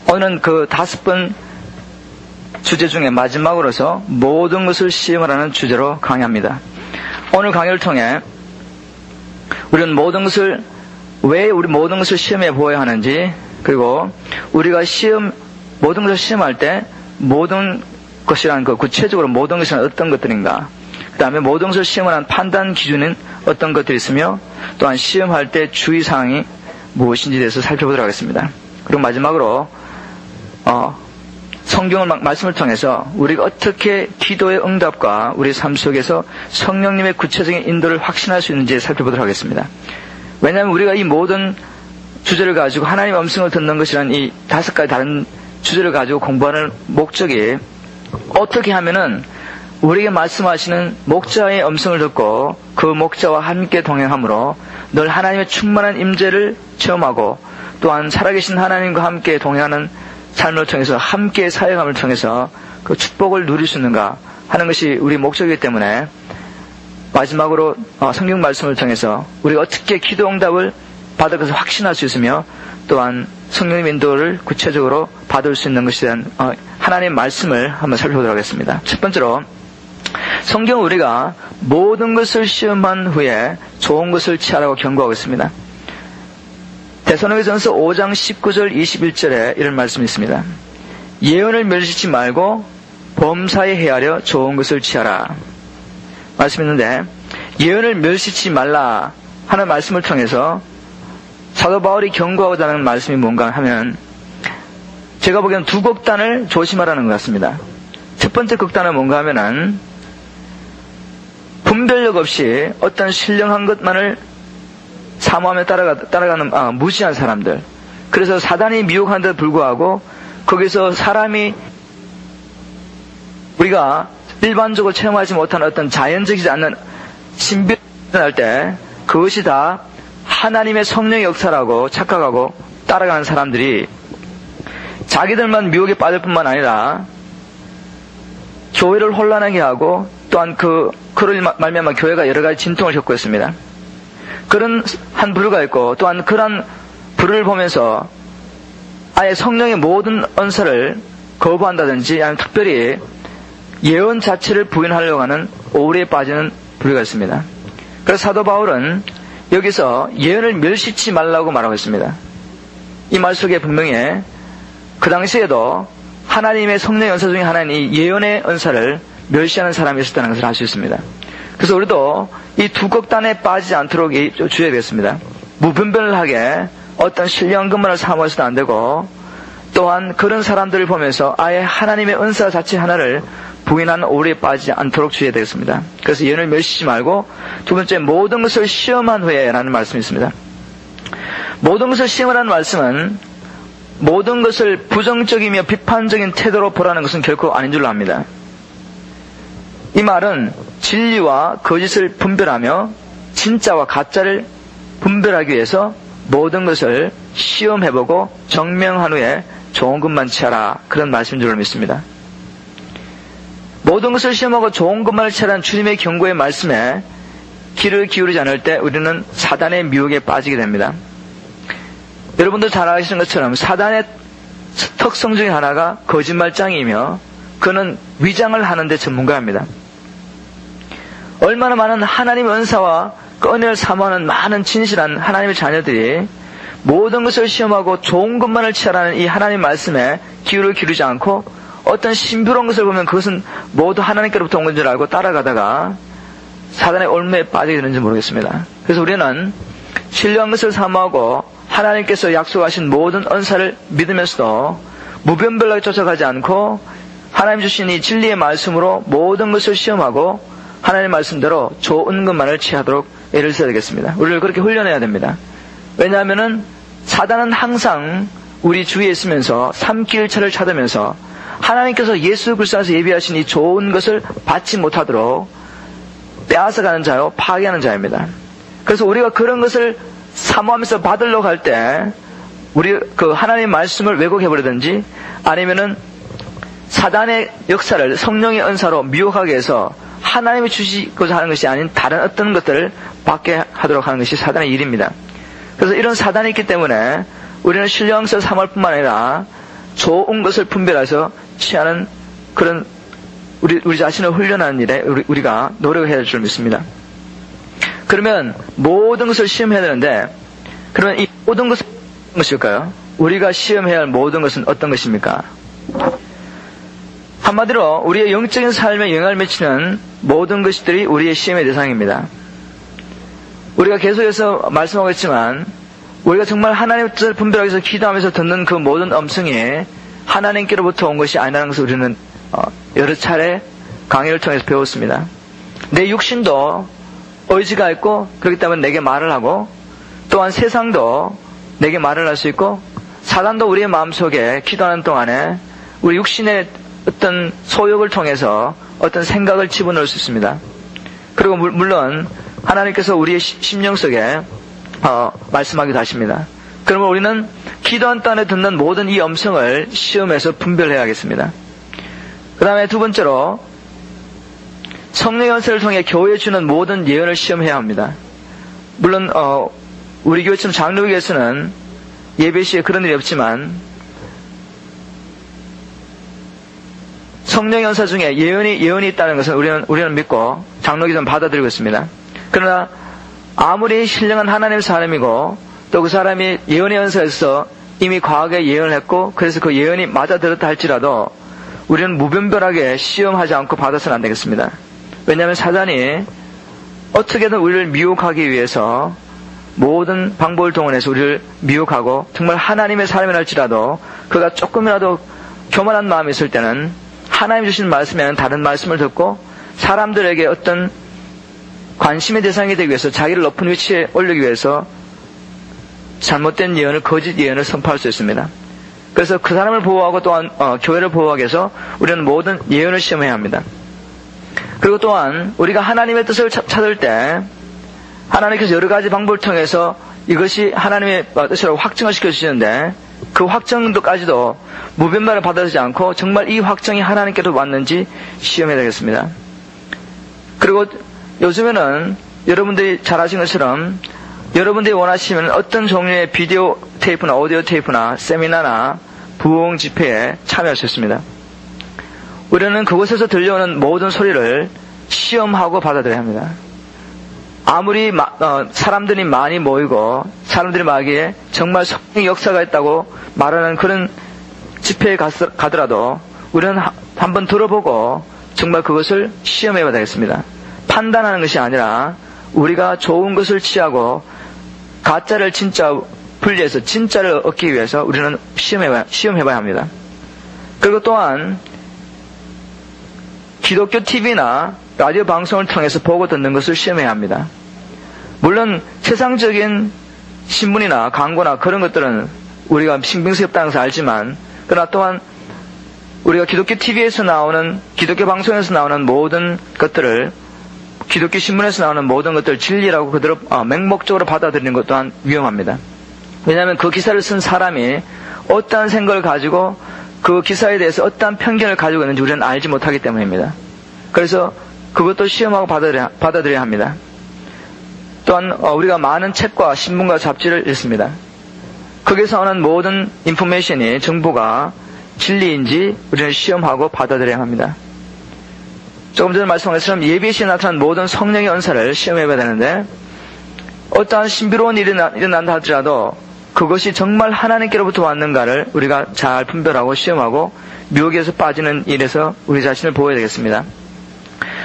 오늘은 그 5번 주제 중에 마지막으로서 모든 것을 시험하라는 주제로 강의합니다. 오늘 강의를 통해 우리는 왜 우리 모든 것을 시험해 보아야 하는지, 그리고 우리가 모든 것을 시험할 때 모든 것이란 구체적으로 모든 것은 어떤 것들인가, 그 다음에 모든 것을 시험하는 판단 기준은 어떤 것들이 있으며, 또한 시험할 때 주의사항이 무엇인지에 대해서 살펴보도록 하겠습니다. 그리고 마지막으로 성경을 말씀을 통해서 우리가 어떻게 기도의 응답과 우리 삶 속에서 성령님의 구체적인 인도를 확신할 수 있는지 살펴보도록 하겠습니다. 왜냐하면 우리가 이 모든 주제를 가지고 하나님의 음성을 듣는 것이란 이 5가지 다른 주제를 가지고 공부하는 목적이, 어떻게 하면은 우리에게 말씀하시는 목자의 음성을 듣고 그 목자와 함께 동행함으로 늘 하나님의 충만한 임재를 체험하고, 또한 살아계신 하나님과 함께 동행하는 삶을 통해서 함께 사역함을 통해서 그 축복을 누릴 수 있는가 하는 것이 우리 목적이기 때문에, 마지막으로 성경 말씀을 통해서 우리가 어떻게 기도 응답을 받을 것을 확신할 수 있으며, 또한 성령의 인도를 구체적으로 받을 수 있는 것에 대한 하나님의 말씀을 한번 살펴보도록 하겠습니다. 첫 번째로, 성경은 우리가 모든 것을 시험한 후에 좋은 것을 취하라고 경고하고 있습니다. 데살로니가전서 5장 19절 21절에 이런 말씀이 있습니다. 예언을 멸시치 말고 범사에 헤아려 좋은 것을 취하라. 말씀이 있는데, 예언을 멸시치 말라 하는 말씀을 통해서 사도 바울이 경고하고자 하는 말씀이 뭔가 하면, 제가 보기엔 두 극단을 조심하라는 것 같습니다. 첫 번째 극단은 뭔가 하면은, 분별력 없이 어떤 신령한 것만을 사모하며 따라가는 무시한 사람들. 그래서 사단이 미혹한 데 불구하고 거기서 사람이 우리가 일반적으로 체험하지 못하는 어떤 자연적이지 않는 신비를 할 때 그것이 다 하나님의 성령의 역사라고 착각하고 따라가는 사람들이 자기들만 미혹에 빠질 뿐만 아니라 교회를 혼란하게 하고, 또한 그를 말미암아 교회가 여러 가지 진통을 겪고 있습니다. 그런 한 부류가 있고, 또한 그런 부류를 보면서 아예 성령의 모든 언사를 거부한다든지, 아니면 특별히 예언 자체를 부인하려고 하는 오류에 빠지는 부류가 있습니다. 그래서 사도 바울은 여기서 예언을 멸시치 말라고 말하고 있습니다. 이 말 속에 분명히 그 당시에도 하나님의 성령의 언사 중에 하나인 이 예언의 언사를 멸시하는 사람이 있었다는 것을 알 수 있습니다. 그래서 우리도 이 두 극단에 빠지지 않도록 주의해야 되겠습니다. 무분별하게 어떤 신령한 것만을 사모해서도 안 되고, 또한 그런 사람들을 보면서 아예 하나님의 은사 자체 하나를 부인하는 오류에 빠지지 않도록 주의해야 되겠습니다. 그래서 예언을 멸시지 말고, 두 번째, 모든 것을 시험한 후에 라는 말씀이 있습니다. 모든 것을 시험하라는 말씀은 모든 것을 부정적이며 비판적인 태도로 보라는 것은 결코 아닌 줄로 압니다. 이 말은 진리와 거짓을 분별하며 진짜와 가짜를 분별하기 위해서 모든 것을 시험해보고 정명한 후에 좋은 것만 취하라, 그런 말씀인 줄로 믿습니다. 모든 것을 시험하고 좋은 것만을 취하라는 주님의 경고의 말씀에 귀를 기울이지 않을 때 우리는 사단의 미혹에 빠지게 됩니다. 여러분도 잘 아시는 것처럼 사단의 특성 중에 하나가 거짓말장이며, 그는 위장을 하는 데 전문가입니다. 얼마나 많은 하나님의 은사와 그 은혜를 사모하는 많은 진실한 하나님의 자녀들이 모든 것을 시험하고 좋은 것만을 취하라는 이 하나님 말씀에 귀를 기울이지 않고 어떤 신비로운 것을 보면 그것은 모두 하나님께로부터 온 건 줄 알고 따라가다가 사단의 올무에 빠지게 되는지 모르겠습니다. 그래서 우리는 신령한 것을 사모하고 하나님께서 약속하신 모든 은사를 믿으면서도 무변별하게 쫓아가지 않고 하나님 주신 이 진리의 말씀으로 모든 것을 시험하고 하나님의 말씀대로 좋은 것만을 취하도록 애를 써야 되겠습니다. 우리를 그렇게 훈련해야 됩니다. 왜냐하면은 사단은 항상 우리 주위에 있으면서 삼킬차를 찾으면서 하나님께서 예수 그리스도 안에서 예비하신 이 좋은 것을 받지 못하도록 빼앗아가는 자요, 파괴하는 자입니다. 그래서 우리가 그런 것을 사모하면서 받으려고 할 때 우리 그 하나님의 말씀을 왜곡해버리든지, 아니면은 사단의 역사를 성령의 은사로 미혹하게 해서 하나님이 주시고자 하는 것이 아닌 다른 어떤 것들을 받게 하도록 하는 것이 사단의 일입니다. 그래서 이런 사단이 있기 때문에 우리는 신령한 것을 사모할 뿐만 아니라 좋은 것을 분별해서 취하는 그런 우리 자신을 훈련하는 일에 우리가 노력을 해야 할 줄 믿습니다. 그러면 모든 것을 시험해야 되는데, 그러면 이 모든 것은 어떤 것일까요? 우리가 시험해야 할 모든 것은 어떤 것입니까? 한마디로 우리의 영적인 삶에 영향을 미치는 모든 것들이 우리의 시험의 대상입니다. 우리가 계속해서 말씀하고 있지만, 우리가 정말 하나님의 뜻을 분별하기 위해서 기도하면서 듣는 그 모든 음성이 하나님께로부터 온 것이 아니라는 것을 우리는 여러 차례 강의를 통해서 배웠습니다. 내 육신도 의지가 있고, 그렇기 때문에 내게 말을 하고, 또한 세상도 내게 말을 할 수 있고, 사단도 우리의 마음속에 기도하는 동안에 우리 육신의 어떤 소욕을 통해서 어떤 생각을 집어넣을 수 있습니다. 그리고 물론 하나님께서 우리의 심령 속에 말씀하기도 하십니다. 그러면 우리는 기도한 동안에 듣는 모든 이 음성을 시험해서 분별해야겠습니다. 그 다음에 두 번째로 성령의 은사를 통해 교회에 주는 모든 예언을 시험해야 합니다. 물론 우리 교회처럼 장로교에서는 예배 시에 그런 일이 없지만 성령의 은사 중에 예언이 있다는 것은 우리는 믿고 장로교에서는 받아들이고 있습니다. 그러나 아무리 신령한 하나님의 사람이고 또 그 사람이 예언의 은사에서 이미 과거에 예언을 했고 그래서 그 예언이 맞아들었다 할지라도 우리는 무분별하게 시험하지 않고 받아서는 안 되겠습니다. 왜냐하면 사단이 어떻게든 우리를 미혹하기 위해서 모든 방법을 동원해서 우리를 미혹하고 정말 하나님의 사람이라 할지라도 그가 조금이라도 교만한 마음이 있을 때는 하나님 주신 말씀에는 다른 말씀을 듣고 사람들에게 어떤 관심의 대상이 되기 위해서 자기를 높은 위치에 올리기 위해서 잘못된 예언을, 거짓 예언을 선포할 수 있습니다. 그래서 그 사람을 보호하고 또한 교회를 보호하기 위해서 우리는 모든 예언을 시험해야 합니다. 그리고 또한 우리가 하나님의 뜻을 찾을 때 하나님께서 여러 가지 방법을 통해서 이것이 하나님의 뜻이라고 확증을 시켜주시는데 그 확정도까지도 무변말을 받아들이지 않고 정말 이 확정이 하나님께로 왔는지 시험해야 되겠습니다. 그리고 요즘에는 여러분들이 잘 아시는 것처럼 여러분들이 원하시면 어떤 종류의 비디오 테이프나 오디오 테이프나 세미나나 부흥 집회에 참여할 수 있습니다. 우리는 그곳에서 들려오는 모든 소리를 시험하고 받아들여야 합니다. 아무리 사람들이 많이 모이고 사람들이 말하기에 정말 성령의 역사가 있다고 말하는 그런 집회에 가더라도 우리는 한번 들어보고 정말 그것을 시험해봐야 되겠습니다. 판단하는 것이 아니라 우리가 좋은 것을 취하고 가짜를 진짜 분리해서 진짜를 얻기 위해서 우리는 시험해봐야 합니다. 그리고 또한 기독교 TV나 라디오 방송을 통해서 보고 듣는 것을 시험해야 합니다. 물론 세상적인 신문이나 광고나 그런 것들은 우리가 신빙성이 없다는 것을 알지만 그러나 또한 우리가 기독교 TV에서 나오는 기독교 방송에서 나오는 모든 것들을 기독교 신문에서 나오는 모든 것들을 진리라고 그대로 맹목적으로 받아들이는 것 또한 위험합니다. 왜냐하면 그 기사를 쓴 사람이 어떠한 생각을 가지고 그 기사에 대해서 어떠한 편견을 가지고 있는지 우리는 알지 못하기 때문입니다. 그래서 그것도 시험하고 받아들여야 합니다. 또한 우리가 많은 책과 신문과 잡지를 읽습니다. 거기서 오는 모든 인포메이션이 정보가 진리인지 우리는 시험하고 받아들여야 합니다. 조금 전에 말씀한 것처럼 예배 시에 나타난 모든 성령의 은사를 시험해봐야 되는데 어떠한 신비로운 일이 일어난다 하더라도 그것이 정말 하나님께로부터 왔는가를 우리가 잘 분별하고 시험하고 미혹에서 빠지는 일에서 우리 자신을 보호해야 되겠습니다.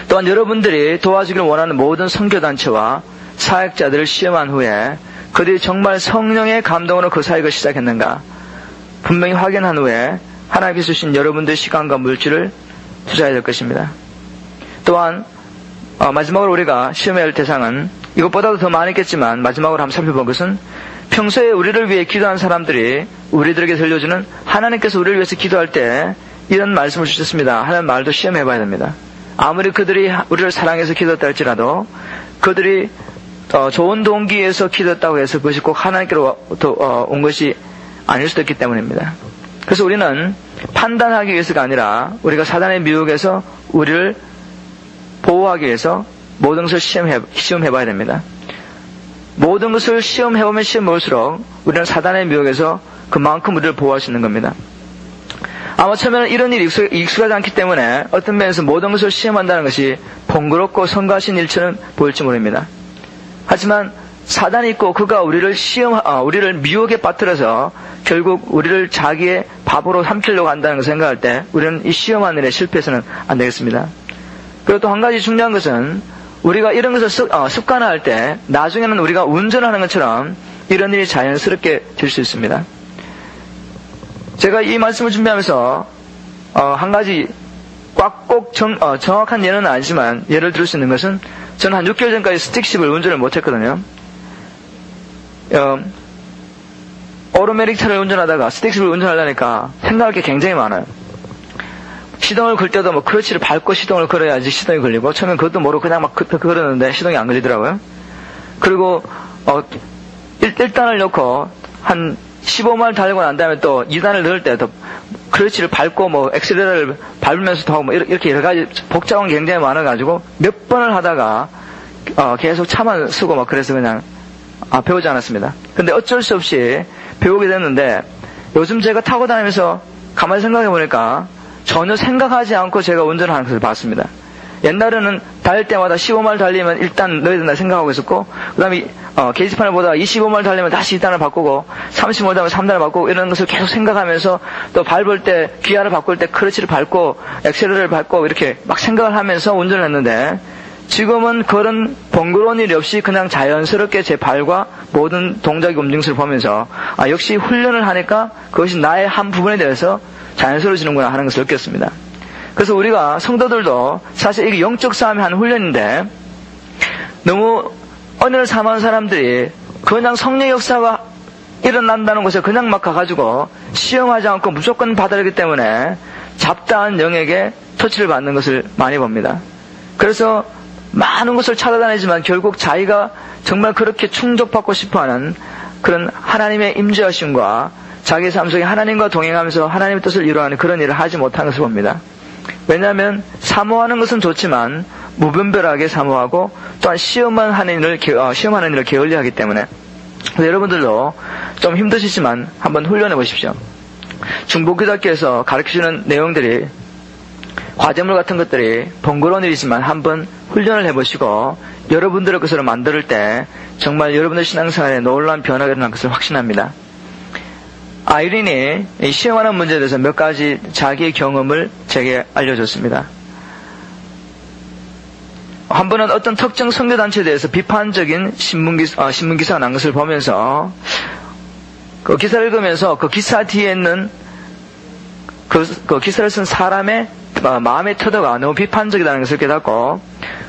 또한 여러분들이 도와주기를 원하는 모든 선교단체와 사역자들을 시험한 후에 그들이 정말 성령의 감동으로 그 사역을 시작했는가 분명히 확인한 후에 하나님께서 주신 여러분들의 시간과 물질을 투자해야 될 것입니다. 또한 마지막으로 우리가 시험해야 할 대상은 이것보다도 더 많았겠지만 마지막으로 한번 살펴본 것은 평소에 우리를 위해 기도한 사람들이 우리들에게 들려주는 하나님께서 우리를 위해서 기도할 때 이런 말씀을 주셨습니다 하는 말도 시험해봐야 됩니다. 아무리 그들이 우리를 사랑해서 기도했다 할지라도 그들이 좋은 동기에서 기도했다고 해서 그것이 꼭 하나님께로부터 온 것이 아닐 수도 있기 때문입니다. 그래서 우리는 판단하기 위해서가 아니라 우리가 사단의 미혹에서 우리를 보호하기 위해서 모든 것을 시험해봐야 됩니다. 모든 것을 시험해보면 시험해볼수록 우리는 사단의 미혹에서 그만큼 우리를 보호할 수 있는 겁니다. 아마 처음에는 이런 일이 익숙하지 않기 때문에 어떤 면에서 모든 것을 시험한다는 것이 번거롭고 성가신 일처럼 보일지 모릅니다. 하지만 사단이 있고 그가 우리를 미혹에 빠뜨려서 결국 우리를 자기의 밥으로 삼키려고 한다는 것을 생각할 때 우리는 이 시험하는 일에 실패해서는 안 되겠습니다. 그리고 또 한 가지 중요한 것은 우리가 이런 것을 습관화할 때 나중에는 우리가 운전하는 것처럼 이런 일이 자연스럽게 될 수 있습니다. 제가 이 말씀을 준비하면서 한 가지 꼭 정확한 예는 아니지만 예를 들을 수 있는 것은 저는 한 6개월 전까지 스틱십을 운전을 못했거든요. 오토매틱 차를 운전하다가 스틱십을 운전하려니까 생각할 게 굉장히 많아요. 시동을 걸 때도 뭐 크러치를 밟고 시동을 걸어야지 시동이 걸리고 처음엔 그것도 모르고 그냥 막 걸었는데 시동이 안 걸리더라고요. 그리고 1단을 넣고 한 15마일 달리고 난 다음에 또 2단을 넣을 때 또 크러치를 밟고 뭐 엑셀레터를 밟으면서도 하고 뭐 이렇게 여러 가지 복잡한 게 굉장히 많아가지고 몇 번을 하다가 계속 차만 쓰고 막 그래서 그냥 배우지 않았습니다. 근데 어쩔 수 없이 배우게 됐는데 요즘 제가 타고 다니면서 가만히 생각해 보니까 전혀 생각하지 않고 제가 운전하는 것을 봤습니다. 옛날에는 달릴 때마다 15마일 달리면 일단 넣어야 된다 생각하고 있었고, 그 다음에 게시판을 보다가 25마일 달리면 다시 2단을 바꾸고 30마일 달리면 3단을 바꾸고 이런 것을 계속 생각하면서 또 밟을 때 기아를 바꿀 때 크러치를 밟고 엑셀러를 밟고 이렇게 막 생각을 하면서 운전을 했는데 지금은 그런 번거로운 일이 없이 그냥 자연스럽게 제 발과 모든 동작의 움직임을 보면서 역시 훈련을 하니까 그것이 나의 한 부분에 대해서 자연스러워지는구나 하는 것을 느꼈습니다. 그래서 우리가 성도들도 사실 이게 영적 싸움의 한 훈련인데 너무 은혜를 삼아온 사람들이 그냥 성령 역사가 일어난다는 것에 그냥 막 가가지고 시험하지 않고 무조건 받아들이기 때문에 잡다한 영에게 터치를 받는 것을 많이 봅니다. 그래서 많은 것을 찾아다니지만 결국 자기가 정말 그렇게 충족받고 싶어하는 그런 하나님의 임재하심과 자기 삶 속에 하나님과 동행하면서 하나님의 뜻을 이루어가는 그런 일을 하지 못하는 것을 봅니다. 왜냐하면 사모하는 것은 좋지만 무분별하게 사모하고 또한 시험하는 일을 게을리하기 때문에. 그래서 여러분들도 좀 힘드시지만 한번 훈련해 보십시오. 중보기독교에서 가르쳐주는 내용들이 과제물 같은 것들이 번거로운 일이지만 한번 훈련을 해보시고 여러분들의 것으로 만들 때 정말 여러분들 신앙생활에 놀라운 변화가 일어날 것을 확신합니다. 아이린이 이 시험하는 문제에 대해서 몇 가지 자기의 경험을 제게 알려줬습니다. 한 번은 어떤 특정 선교단체에 대해서 비판적인 신문기사가 난 것을 보면서 그 기사를 읽으면서 그 기사 뒤에 있는 그 기사를 쓴 사람의 마음의 태도가 너무 비판적이라는 것을 깨닫고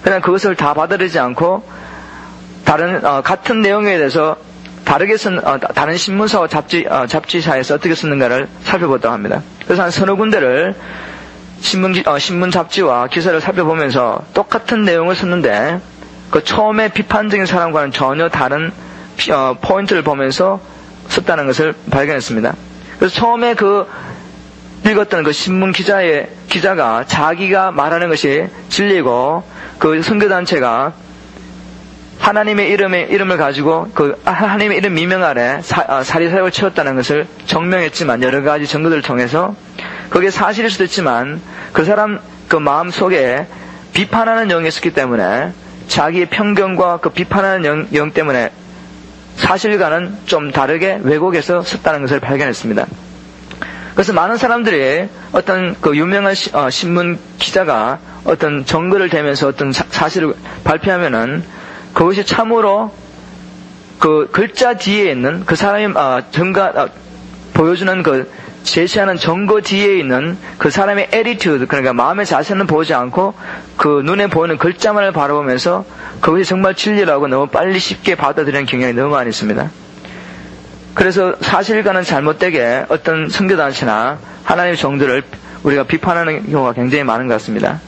그냥 그것을 다 받아들이지 않고 같은 내용에 대해서 다르게 쓴 다른 신문사와 잡지사에서 어떻게 쓰는가를 살펴보았다고 합니다. 그래서 한 서너 군데를 신문 잡지와 기사를 살펴보면서 똑같은 내용을 썼는데 그 처음에 비판적인 사람과는 전혀 다른 포인트를 보면서 썼다는 것을 발견했습니다. 그래서 처음에 읽었던 그 신문 기자가 자기가 말하는 것이 진리고 그 선교단체가 하나님의 이름을 가지고 그 하나님의 이름 미명 아래 사리사욕을 채웠다는 것을 증명했지만 여러 가지 증거들을 통해서 그게 사실일 수도 있지만 그 사람 그 마음 속에 비판하는 영이 있었기 때문에 자기의 편견과 그 비판하는 영 때문에 사실과는 좀 다르게 왜곡해서 썼다는 것을 발견했습니다. 그래서 많은 사람들이 어떤 그 유명한 신문 기자가 어떤 증거를 대면서 어떤 사실을 발표하면은 그것이 참으로 그 글자 뒤에 있는 그 사람이 보여주는 그 제시하는 증거 뒤에 있는 그 사람의 attitude, 그러니까 마음의 자세는 보지 않고 그 눈에 보이는 글자만을 바라보면서 그것이 정말 진리라고 너무 빨리 쉽게 받아들이는 경향이 너무 많이 있습니다. 그래서 사실과는 잘못되게 어떤 선교단체나 하나님의 종들을 우리가 비판하는 경우가 굉장히 많은 것 같습니다.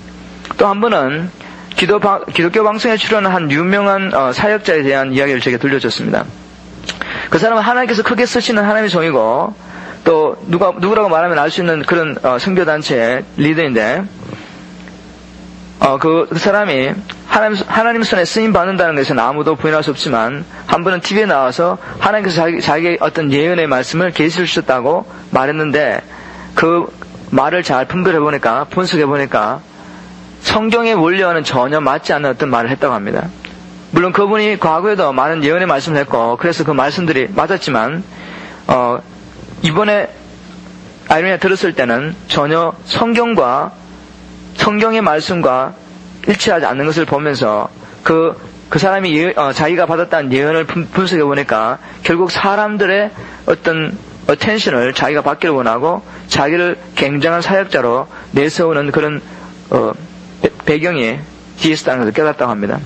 또 한 번은 기독교 방송에 출연한 한 유명한 사역자에 대한 이야기를 제게 들려줬습니다. 그 사람은 하나님께서 크게 쓰시는 하나님의 종이고 또 누구라고 말하면 알 수 있는 그런 선교단체의 리더인데 그 사람이 하나님 손에 쓰임 받는다는 것은 아무도 부인할 수 없지만 한 번은 TV에 나와서 하나님께서 자기의 어떤 예언의 말씀을 계시를 주셨다고 말했는데 그 말을 잘 분별해보니까, 분석해보니까 성경의 원리와는 전혀 맞지 않는 어떤 말을 했다고 합니다. 물론 그분이 과거에도 많은 예언의 말씀을 했고, 그래서 그 말씀들이 맞았지만, 이번에 아이러니가 들었을 때는 전혀 성경의 말씀과 일치하지 않는 것을 보면서 그 사람이 자기가 받았다는 예언을 분석해보니까 결국 사람들의 어떤 attention을 자기가 받기를 원하고 자기를 굉장한 사역자로 내세우는 그런 배경이 뒤에 있었다는 것을 깨닫다고 합니다.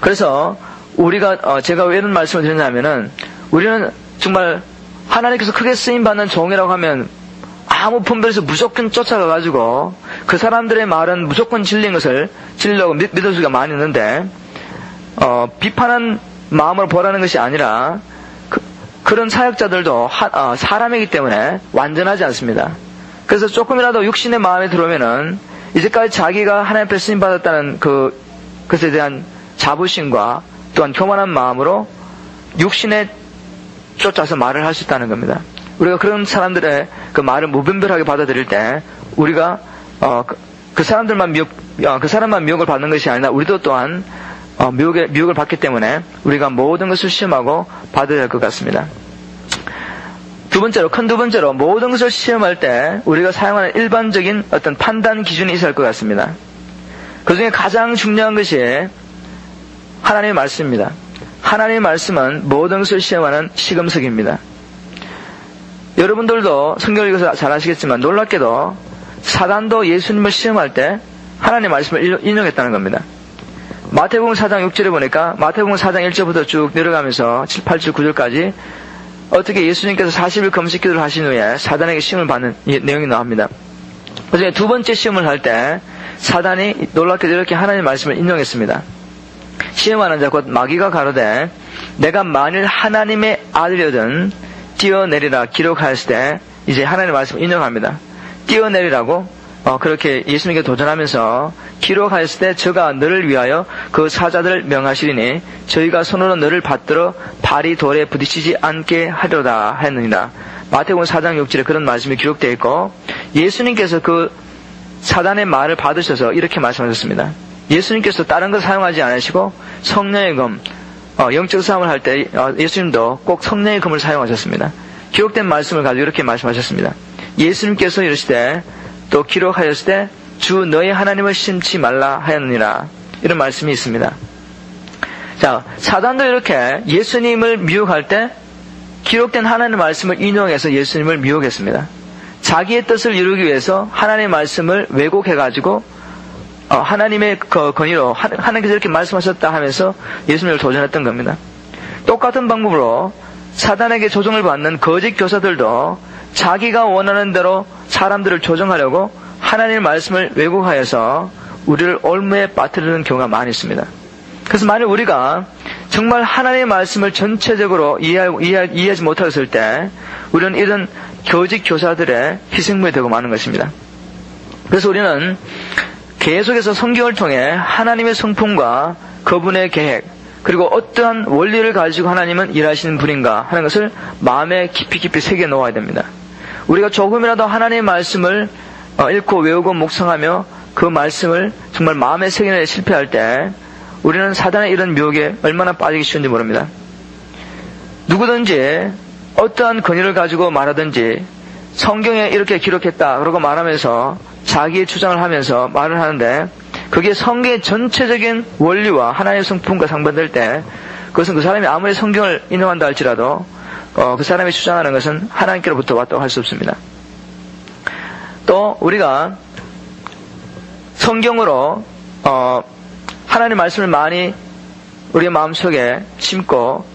그래서 우리가 제가 왜 이런 말씀을 드리냐면은 우리는 정말 하나님께서 크게 쓰임받는 종이라고 하면 아무 분별해서 무조건 쫓아가가지고 그 사람들의 말은 무조건 진리인 것을 진리라고 믿을 수가 많이 있는데 비판한 마음으로 보라는 것이 아니라 그런 사역자들도 사람이기 때문에 완전하지 않습니다. 그래서 조금이라도 육신의 마음에 들어오면은 이제까지 자기가 하나님 앞에 쓰임받았다는 그것에 대한 자부심과 또한 교만한 마음으로 육신에 쫓아서 말을 할 수 있다는 겁니다. 우리가 그런 사람들의 그 말을 무분별하게 받아들일 때 우리가 그 사람만 미혹을 받는 것이 아니라 우리도 또한 미혹을 받기 때문에 우리가 모든 것을 시험하고 받아야 할 것 같습니다. 큰 두 번째로 모든 것을 시험할 때 우리가 사용하는 일반적인 어떤 판단 기준이 있어야 할 것 같습니다. 그 중에 가장 중요한 것이 하나님의 말씀입니다. 하나님의 말씀은 모든 것을 시험하는 시금석입니다. 여러분들도 성경을 읽어서 잘 아시겠지만 놀랍게도 사단도 예수님을 시험할 때 하나님의 말씀을 인용했다는 겁니다. 마태복음 4장 6절에 보니까 마태복음 4장 1절부터 쭉 내려가면서 7, 8절, 9절까지 어떻게 예수님께서 40일 금식 기도를 하신 후에 사단에게 시험을 받는 내용이 나옵니다. 그중에 두 번째 시험을 할 때 사단이 놀랍게도 이렇게 하나님의 말씀을 인용했습니다. 시험하는 자 곧 마귀가 가로되 내가 만일 하나님의 아들이거든 뛰어내리라 기록하였을 때 이제 하나님의 말씀을 인용합니다. 뛰어내리라고 그렇게 예수님께 도전하면서 기록하였을 때 저가 너를 위하여 그 사자들을 명하시리니 저희가 손으로 너를 받들어 발이 돌에 부딪히지 않게 하려다 했느니라. 마태복음 4장 6절에 그런 말씀이 기록되어 있고 예수님께서 그 사단의 말을 받으셔서 이렇게 말씀하셨습니다. 예수님께서 다른 것 사용하지 않으시고 성령의 검, 영적 싸움을 할 때 예수님도 꼭 성령의 검을 사용하셨습니다. 기록된 말씀을 가지고 이렇게 말씀하셨습니다. 예수님께서 이르시되 또 기록하였을 때 주 너의 하나님을 심지 말라 하였느니라. 이런 말씀이 있습니다. 자, 사단도 이렇게 예수님을 미혹할 때 기록된 하나님의 말씀을 인용해서 예수님을 미혹했습니다. 자기의 뜻을 이루기 위해서 하나님의 말씀을 왜곡해가지고 하나님의 권위로 하나님께서 이렇게 말씀하셨다 하면서 예수님을 도전했던 겁니다. 똑같은 방법으로 사단에게 조종을 받는 거짓 교사들도 자기가 원하는 대로 사람들을 조종하려고 하나님의 말씀을 왜곡하여서 우리를 올무에 빠뜨리는 경우가 많이 있습니다. 그래서 만약 우리가 정말 하나님의 말씀을 전체적으로 이해하지 못했을 때 우리는 이런 거짓 교사들의 희생물이 되고 마는 것입니다. 그래서 우리는 계속해서 성경을 통해 하나님의 성품과 그분의 계획 그리고 어떠한 원리를 가지고 하나님은 일하시는 분인가 하는 것을 마음에 깊이 새겨 놓아야 됩니다. 우리가 조금이라도 하나님의 말씀을 읽고 외우고 묵상하며 그 말씀을 정말 마음에 새기는 실패할 때 우리는 사단의 이런 미혹에 얼마나 빠지기 쉬운지 모릅니다. 누구든지 어떠한 권위를 가지고 말하든지 성경에 이렇게 기록했다 그러고 말하면서 자기의 주장을 하면서 말을 하는데 그게 성경의 전체적인 원리와 하나님의 성품과 상반될 때 그것은 그 사람이 아무리 성경을 인용한다 할지라도 그 사람이 주장하는 것은 하나님께로부터 왔다고 할 수 없습니다. 또 우리가 성경으로 하나님의 말씀을 많이 우리의 마음속에 심고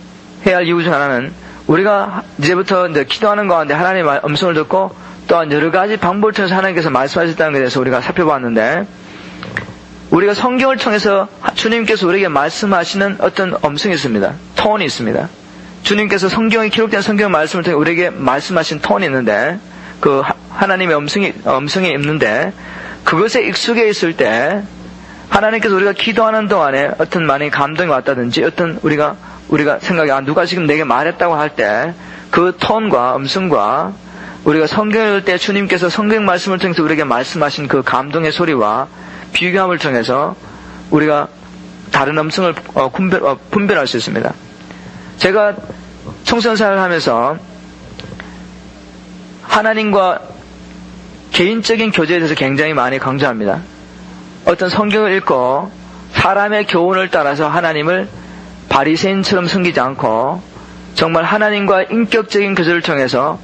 해야 할 이유 중 하나는 우리가 이제부터 기도하는 가운데 하나님의 음성을 듣고 또한 여러 가지 방법을 통해서 하나님께서 말씀하셨다는 것에 대해서 우리가 살펴봤는데 우리가 성경을 통해서 주님께서 우리에게 말씀하시는 어떤 음성이 있습니다. 톤이 있습니다. 주님께서 성경에 기록된 성경 말씀을 통해 우리에게 말씀하신 톤이 있는데 그 하나님의 음성이 있는데 그것에 익숙해 있을 때 하나님께서 우리가 기도하는 동안에 어떤 많이 감동이 왔다든지 어떤 우리가 생각해 누가 지금 내게 말했다고 할 때 그 톤과 음성과 우리가 성경을 읽을 때 주님께서 성경 말씀을 통해서 우리에게 말씀하신 그 감동의 소리와 비교함을 통해서 우리가 다른 음성을 분별할 수 있습니다. 제가 청소년 생활을 하면서 하나님과 개인적인 교제에 대해서 굉장히 많이 강조합니다. 어떤 성경을 읽고 사람의 교훈을 따라서 하나님을 바리새인처럼 섬기지 않고 정말 하나님과 인격적인 교제를 통해서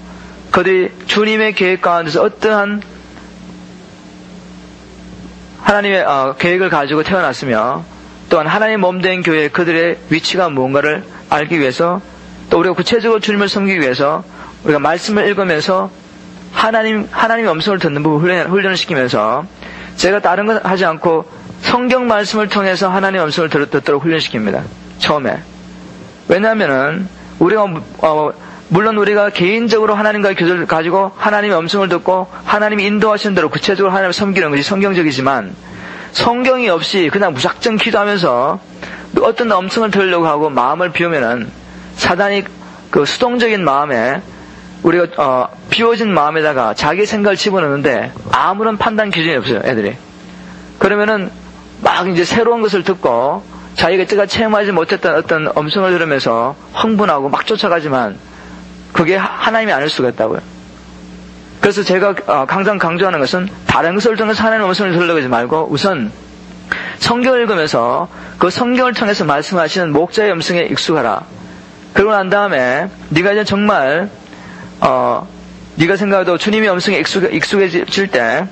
그들이 주님의 계획 가운데서 어떠한 하나님의 계획을 가지고 태어났으며 또한 하나님 몸된 교회에 그들의 위치가 무언가를 알기 위해서 또 우리가 구체적으로 주님을 섬기기 위해서 우리가 말씀을 읽으면서 하나님의 음성을 듣는 부분을 훈련을 시키면서 제가 다른 것 하지 않고 성경 말씀을 통해서 하나님의 음성을 듣도록 훈련시킵니다. 처음에. 왜냐하면은 우리가 물론 우리가 개인적으로 하나님과의 교제를 가지고 하나님의 음성을 듣고 하나님이 인도하시는 대로 구체적으로 하나님을 섬기는 것이 성경적이지만 성경이 없이 그냥 무작정 기도하면서 어떤 음성을 들으려고 하고 마음을 비우면은 사단이 그 수동적인 마음에 우리가 비워진 마음에다가 자기 생각을 집어넣는데 아무런 판단 기준이 없어요, 애들이. 그러면은 막 이제 새로운 것을 듣고 자기가 제가 체험하지 못했던 어떤 음성을 들으면서 흥분하고 막 쫓아가지만 그게 하나님이 아닐 수가 있다고요. 그래서 제가 항상 강조하는 것은 다른 것을 통해서 하나님의 음성을 들으려고 하지 말고 우선 성경을 읽으면서 그 성경을 통해서 말씀하시는 목자의 음성에 익숙하라. 그러고 난 다음에 네가 이제 정말 네가 생각해도 주님의 음성에 익숙해질 때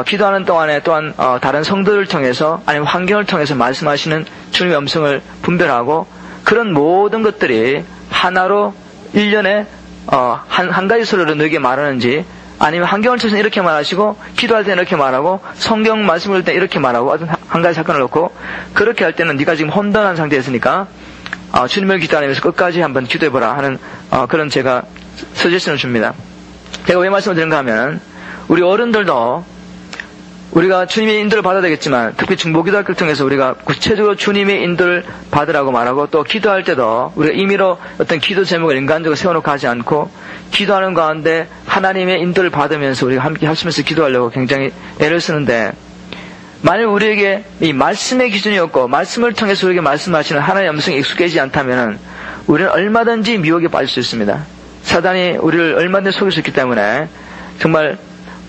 기도하는 동안에 또한 다른 성도를 통해서 아니면 환경을 통해서 말씀하시는 주님의 음성을 분별하고 그런 모든 것들이 하나로 일련에 한 가지 소리로 너에게 말하는지 아니면 환경을 통해서 이렇게 말하시고 기도할 때는 이렇게 말하고 성경 말씀을 할 때 이렇게 말하고 어떤 한 가지 사건을 놓고 그렇게 할 때는 네가 지금 혼돈한 상태였으니까 주님을 기도하면서 끝까지 한번 기도해보라 하는 그런 제가 서제션을 줍니다. 제가 왜 말씀을 드리는가 하면 우리 어른들도 우리가 주님의 인도를 받아야 되겠지만 특히 중보기도학교를 통해서 우리가 구체적으로 주님의 인도를 받으라고 말하고 또 기도할 때도 우리가 임의로 어떤 기도 제목을 인간적으로 세워놓고 하지 않고 기도하는 가운데 하나님의 인도를 받으면서 우리가 함께 하시면서 기도하려고 굉장히 애를 쓰는데 만일 우리에게 이 말씀의 기준이 없고 말씀을 통해서 우리에게 말씀하시는 하나님의 음성이 익숙해지지 않다면 우리는 얼마든지 미혹에 빠질 수 있습니다. 사단이 우리를 얼마든지 속일 수 있기 때문에 정말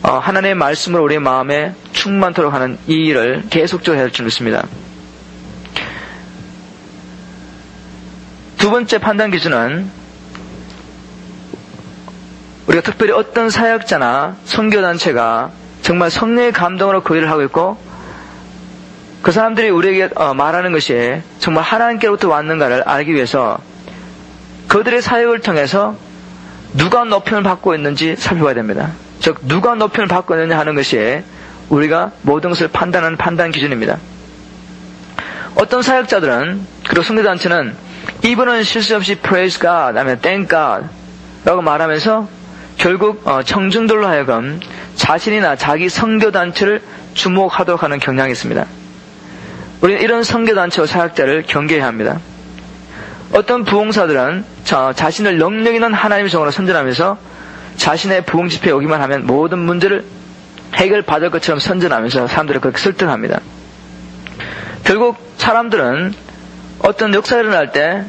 하나님의 말씀으로 우리의 마음에 충만토록 하는 이 일을 계속적으로 해야 할 줄 믿습니다. 두 번째 판단 기준은 우리가 특별히 어떤 사역자나 선교단체가 정말 성령의 감동으로 그 일을 하고 있고 그 사람들이 우리에게 말하는 것이 정말 하나님께로부터 왔는가를 알기 위해서 그들의 사역을 통해서 누가 높임을 받고 있는지 살펴봐야 됩니다. 즉 누가 높임을 받고 있느냐 하는 것이 우리가 모든 것을 판단하는 판단 기준입니다. 어떤 사역자들은 그리고 선교단체는 이분은 실수 없이 praise God, 아니면 thank God 라고 말하면서 결국 청중들로 하여금 자신이나 자기 선교단체를 주목하도록 하는 경향이 있습니다. 우리는 이런 선교단체와 사역자를 경계해야 합니다. 어떤 부흥사들은 자신을 능력 있는 하나님의 종으로 선전하면서 자신의 부흥 집회에 오기만 하면 모든 문제를 해결받을 것처럼 선전하면서 사람들을 그렇게 설득합니다. 결국 사람들은 어떤 역사가 일어날 때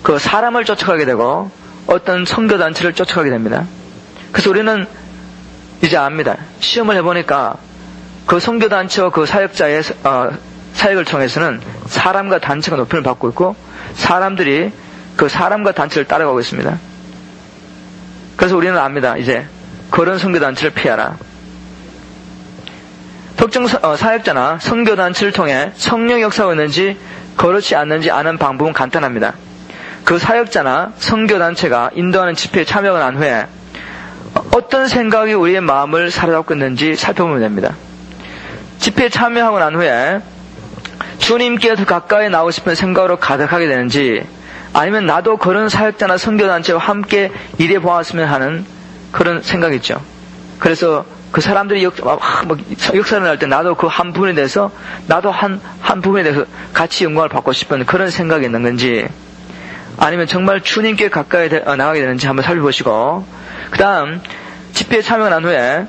그 사람을 쫓아가게 되고 어떤 선교단체를 쫓아가게 됩니다. 그래서 우리는 이제 압니다. 시험을 해보니까 그 선교단체와 그 사역자의 사역을 통해서는 사람과 단체가 높임을 받고 있고 사람들이 그 사람과 단체를 따라가고 있습니다. 그래서 우리는 압니다. 이제 그런 선교단체를 피하라. 특정 사역자나 선교단체를 통해 성령 역사가 있는지 그렇지 않는지 아는 방법은 간단합니다. 그 사역자나 선교단체가 인도하는 집회에 참여하고 난 후에 어떤 생각이 우리의 마음을 사로잡고 있는지 살펴보면 됩니다. 집회에 참여하고 난 후에 주님께 더 가까이 나오고 싶은 생각으로 가득하게 되는지 아니면 나도 그런 사역자나 선교단체와 함께 일해 보았으면 하는 그런 생각이 있죠. 그래서 그 사람들이 역사를 할 때 나도 그 한 부분에 대해서 나도 한 부분에 대해서 같이 영광을 받고 싶은 그런 생각이 있는 건지 아니면 정말 주님께 가까이 나가게 되는지 한번 살펴보시고 그 다음 집회에 참여가 난 후에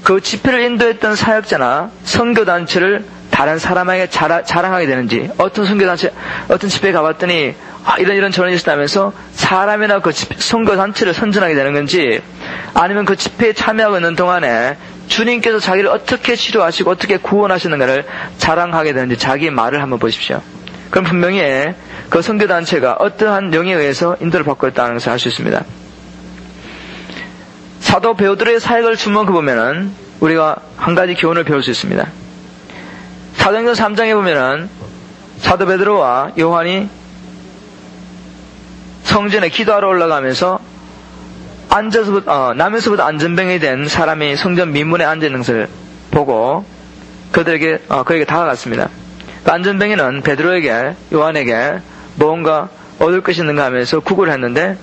그 집회를 인도했던 사역자나 선교단체를 다른 사람에게 자랑하게 되는지, 어떤 선교단체, 어떤 집회에 가봤더니 이런 저런 일이 있다면서 사람이나 그 선교단체를 선전하게 되는 건지, 아니면 그 집회에 참여하고 있는 동안에 주님께서 자기를 어떻게 치료하시고 어떻게 구원하시는가를 자랑하게 되는지 자기의 말을 한번 보십시오. 그럼 분명히 그 선교단체가 어떠한 영에 의해서 인도를 받고 있다는 것을 알 수 있습니다. 사도 베드로의 사역을 주목해보면은 우리가 한 가지 교훈을 배울 수 있습니다. 사도행전 3장에 보면은 사도 베드로와 요한이 성전에 기도하러 올라가면서 나면서부터 안전병이 된 사람이 성전 민문에 앉아있는 것을 보고 그에게 다가갔습니다. 그 안전병이는 베드로에게, 요한에게 뭔가 얻을 것이 있는가 하면서 구걸을 했는데,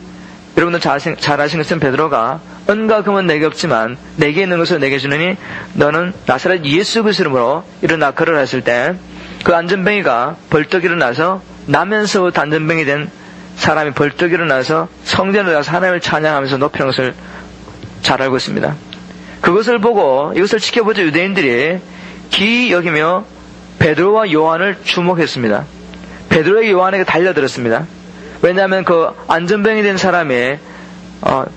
여러분들 잘 아시는 것은 베드로가 은과 금은 내게 없지만 내게 있는 것을 내게 주느니 너는 나사렛 예수 그리스도로 일어나 걸으라 했을 때, 그 안전병이가 벌떡 일어나서, 나면서부터 안전병이 된 사람이 벌떡 일어나서 성전에 가서 하나님을 찬양하면서 높이는 것을 잘 알고 있습니다. 그것을 보고 이것을 지켜보자 유대인들이 기이 여기며 베드로와 요한을 주목했습니다. 베드로에게 요한에게 달려들었습니다. 왜냐하면 그 안전병이 된 사람이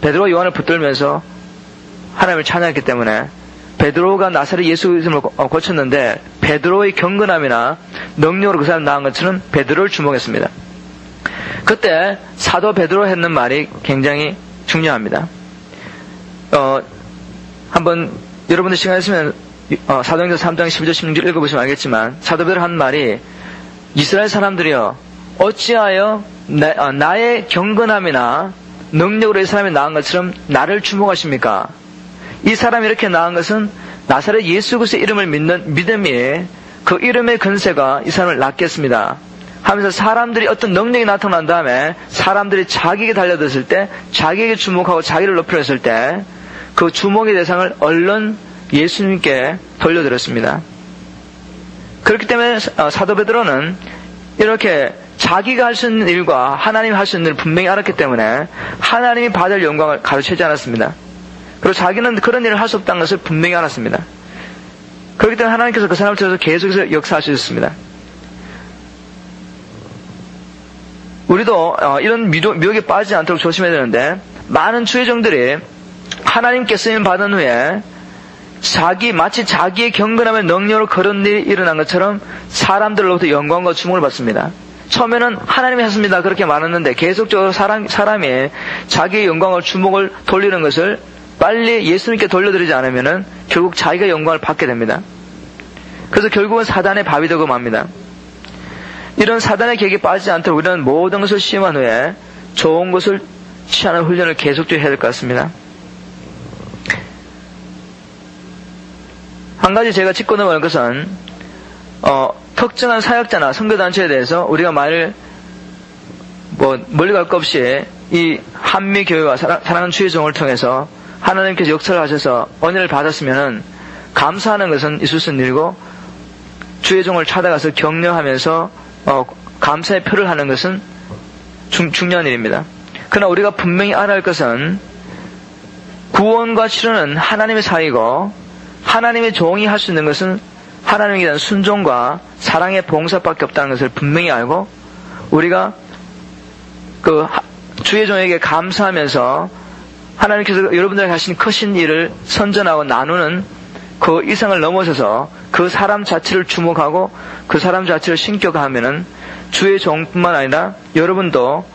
베드로와 요한을 붙들면서 하나님을 찬양했기 때문에, 베드로가 나사렛 예수 그리스도를 고쳤는데 베드로의 경건함이나 능력으로 그 사람 나은 것처럼 베드로를 주목했습니다. 그때 사도 베드로 했는 말이 굉장히 중요합니다. 한번 여러분들 시간 있으면 사도행전 3장 12절 16절 읽어보시면 알겠지만, 사도 베드로 한 말이, 이스라엘 사람들이여 어찌하여 나의 경건함이나 능력으로 이 사람이 나은 것처럼 나를 주목하십니까? 이 사람이 이렇게 나은 것은 나사렛 예수 그리스도의 이름을 믿는 믿음이, 그 이름의 근세가 이 사람을 낫겠습니다 하면서 사람들이 어떤 능력이 나타난 다음에 사람들이 자기에게 달려들었을 때, 자기에게 주목하고 자기를 높이려 했을 때 그 주목의 대상을 얼른 예수님께 돌려드렸습니다. 그렇기 때문에 사도 베드로는 이렇게 자기가 할 수 있는 일과 하나님이 할 수 있는 일을 분명히 알았기 때문에 하나님이 받을 영광을 가르치지 않았습니다. 그리고 자기는 그런 일을 할 수 없다는 것을 분명히 알았습니다. 그렇기 때문에 하나님께서 그 사람을 통해서 계속해서 역사하셨습니다. 우리도 이런 미혹에 빠지지 않도록 조심해야 되는데, 많은 주의종들이 하나님께 쓰임 받은 후에 마치 자기의 경건함의 능력으로 그런 일이 일어난 것처럼 사람들로부터 영광과 주목을 받습니다. 처음에는 하나님이 하십니다 그렇게 말했는데, 계속적으로 사람이 자기의 영광을 주목을 돌리는 것을 빨리 예수님께 돌려드리지 않으면은 결국 자기가 영광을 받게 됩니다. 그래서 결국은 사단의 밥이 되고 맙니다. 이런 사단의 계획에 빠지지 않도록 우리는 모든 것을 시험한 후에 좋은 것을 취하는 훈련을 계속적으로 해야 될 것 같습니다. 한 가지 제가 짚고 넘어갈 것은, 특정한 사역자나 선교단체에 대해서 우리가 멀리 갈 것 없이 이 한미교회와 사랑하는 주의 종을 통해서 하나님께서 역사를 하셔서 은혜를 받았으면은 감사하는 것은 있을 수 있는 일이고, 주의 종을 찾아가서 격려하면서 감사의 표를 하는 것은 중요한 일입니다. 그러나 우리가 분명히 알아야 할 것은, 구원과 치료는 하나님의 사이고 하나님의 종이 할 수 있는 것은 하나님에 대한 순종과 사랑의 봉사밖에 없다는 것을 분명히 알고, 우리가 그 주의 종에게 감사하면서 하나님께서 여러분들에게 하신 크신 일을 선전하고 나누는 그 이상을 넘어서서 그 사람 자체를 주목하고 그 사람 자체를 신격화하면은 주의 종뿐만 아니라 여러분도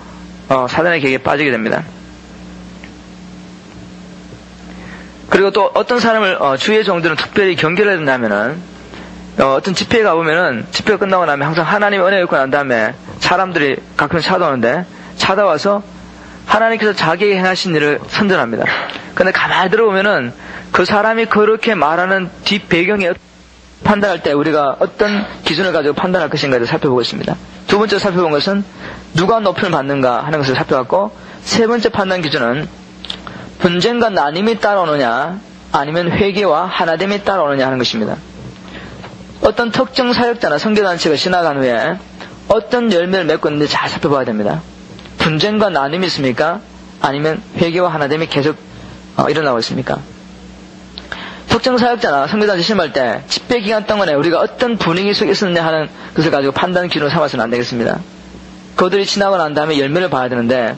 사단의 계획에 빠지게 됩니다. 그리고 또 어떤 사람을 주의 종들은 특별히 경계를 한다면은, 어떤 집회에 가보면은 집회가 끝나고 나면 항상 하나님의 은혜가 있고 난 다음에 사람들이 가끔 찾아오는데, 찾아와서 하나님께서 자기에게 행하신 일을 선전합니다. 근데 가만히 들어보면은 그 사람이 그렇게 말하는 뒷 배경에 판단할 때 우리가 어떤 기준을 가지고 판단할 것인가를 살펴보겠습니다. 두 번째 살펴본 것은 누가 높임을 받는가 하는 것을 살펴봤고, 세 번째 판단 기준은 분쟁과 나눔이 따라오느냐 아니면 회개와 하나됨이 따라오느냐 하는 것입니다. 어떤 특정 사역자나 선교단체가 지나간 후에 어떤 열매를 맺고 있는지 잘 살펴봐야 됩니다. 분쟁과 나눔이 있습니까? 아니면 회개와 하나됨이 계속 일어나고 있습니까? 특정 사역자나 선교단체 심할 때 집회 기간 동안에 우리가 어떤 분위기 속에 있었느냐 하는 것을 가지고 판단 기준으로 삼아서는 안 되겠습니다. 그들이 지나고 난 다음에 열매를 봐야 되는데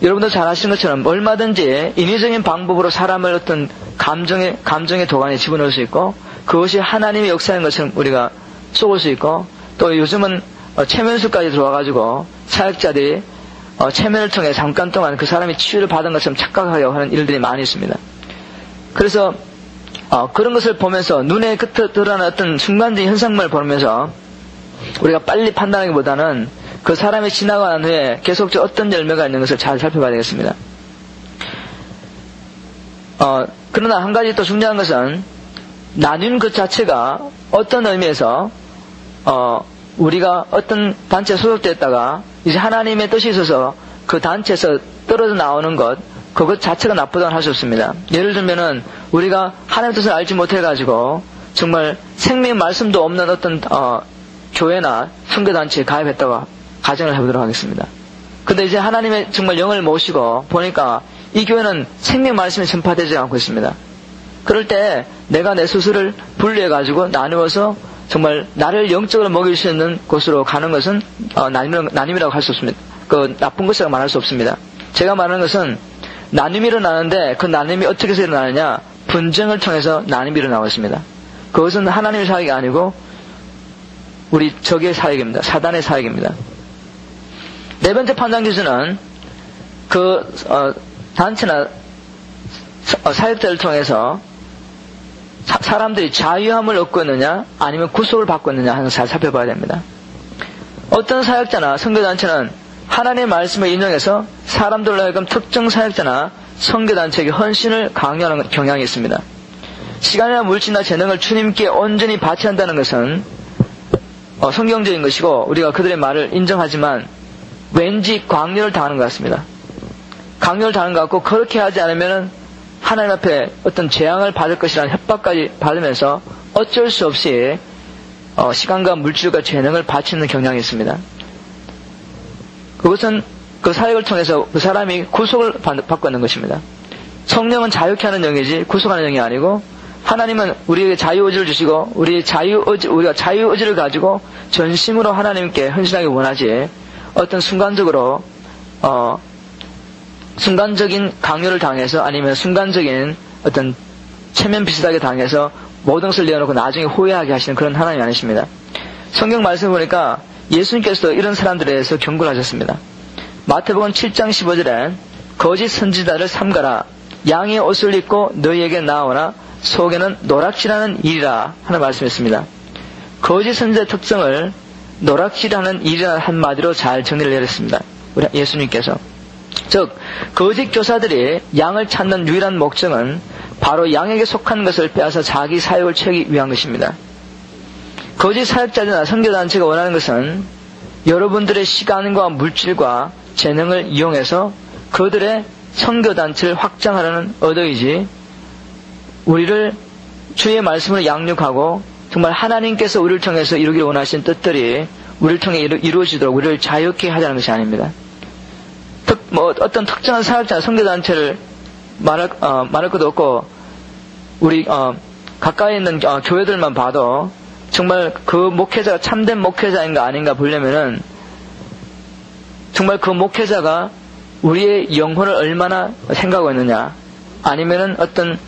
여러분도 잘 아시는 것처럼 얼마든지 인위적인 방법으로 사람을 어떤 감정의 도가니에 집어넣을 수 있고 그것이 하나님의 역사인 것처럼 우리가 쏘을 수 있고 또 요즘은 체면수까지 들어와가지고 사역자들이 체면을 통해 잠깐 동안 그 사람이 치유를 받은 것처럼 착각하게 하는 일들이 많이 있습니다. 그래서 그런 것을 보면서 눈에 드러나는 어떤 순간적인 현상을 보면서 우리가 빨리 판단하기보다는 그 사람이 지나고 난 후에 계속적으로 어떤 열매가 있는 것을 잘 살펴봐야 되겠습니다. 그러나 한 가지 또 중요한 것은 나뉜 그 자체가 어떤 의미에서 우리가 어떤 단체에 소속되었다가 이제 하나님의 뜻이 있어서 그 단체에서 떨어져 나오는 그것 자체가 나쁘다고 할 수 없습니다. 예를 들면은 우리가 하나님의 뜻을 알지 못해가지고 정말 생명 말씀도 없는 어떤 교회나 선교단체에 가입했다고 가정을 해보도록 하겠습니다. 근데 이제 하나님의 정말 영을 모시고 보니까 이 교회는 생명 말씀이 전파되지 않고 있습니다. 그럴 때 내가 내 스스로를 분리해가지고 나누어서 정말 나를 영적으로 먹일 수 있는 곳으로 가는 것은 나눔이라고 할 수 없습니다. 그 나쁜 것이라고 말할 수 없습니다. 제가 말하는 것은 나눔이 일어나는데 그 나눔이 어떻게 해서 일어나느냐? 분쟁을 통해서 나눔이 일어나고 있습니다. 그것은 하나님의 사역이 아니고 우리 적의 사역입니다. 사단의 사역입니다. 네 번째 판단 기준은 단체나 사역자를 통해서 사람들이 자유함을 얻고 있느냐 아니면 구속을 받고 있느냐 하는 것을 잘 살펴봐야 됩니다. 어떤 사역자나 선교단체는 하나님의 말씀을 인용해서 사람들로 하여금 특정 사역자나 선교단체에게 헌신을 강요하는 경향이 있습니다. 시간이나 물질이나 재능을 주님께 온전히 바치한다는 것은 성경적인 것이고 우리가 그들의 말을 인정하지만 왠지 강요를 당하는 것 같습니다. 강요를 당하는 것 같고 그렇게 하지 않으면 하나님 앞에 어떤 재앙을 받을 것이라는 협박까지 받으면서 어쩔 수 없이 시간과 물질과 재능을 바치는 경향이 있습니다. 그것은 그 사역을 통해서 그 사람이 구속을 받고 있는 것입니다. 성령은 자유케 하는 영이지 구속하는 영이 아니고 하나님은 우리에게 자유의지를 주시고 우리가 자유의지를 가지고 전심으로 하나님께 헌신하기 원하지 어떤 순간적인 강요를 당해서 아니면 순간적인 어떤 체면 비슷하게 당해서 모든 것을 내어놓고 나중에 후회하게 하시는 그런 하나님이 아니십니다. 성경 말씀을 보니까 예수님께서도 이런 사람들에 대해서 경고를 하셨습니다. 마태복음 7장 15절에 거짓 선지자를 삼가라. 양의 옷을 입고 너희에게 나오나 속에는 노락질하는 일이라 하는 말씀이었습니다. 거짓 선지자의 특성을 노락질하는 일이라는 한마디로 잘 정리를 내렸습니다. 우리 예수님께서. 즉 거짓 교사들이 양을 찾는 유일한 목적은 바로 양에게 속한 것을 빼앗아 자기 사역을 채우기 위한 것입니다. 거짓 사역자들이나 선교단체가 원하는 것은 여러분들의 시간과 물질과 재능을 이용해서 그들의 선교단체를 확장하려는 의도이지 우리를 주의 말씀을 양육하고 정말 하나님께서 우리를 통해서 이루길 원하신 뜻들이 우리를 통해 이루어지도록 우리를 자유케 하자는 것이 아닙니다. 어떤 특정한 사역자나 선교단체를 말할 것도 없고 우리 가까이 있는 교회들만 봐도 정말 그 목회자가 참된 목회자인가 아닌가 보려면은 정말 그 목회자가 우리의 영혼을 얼마나 생각하고 있느냐 아니면은 어떤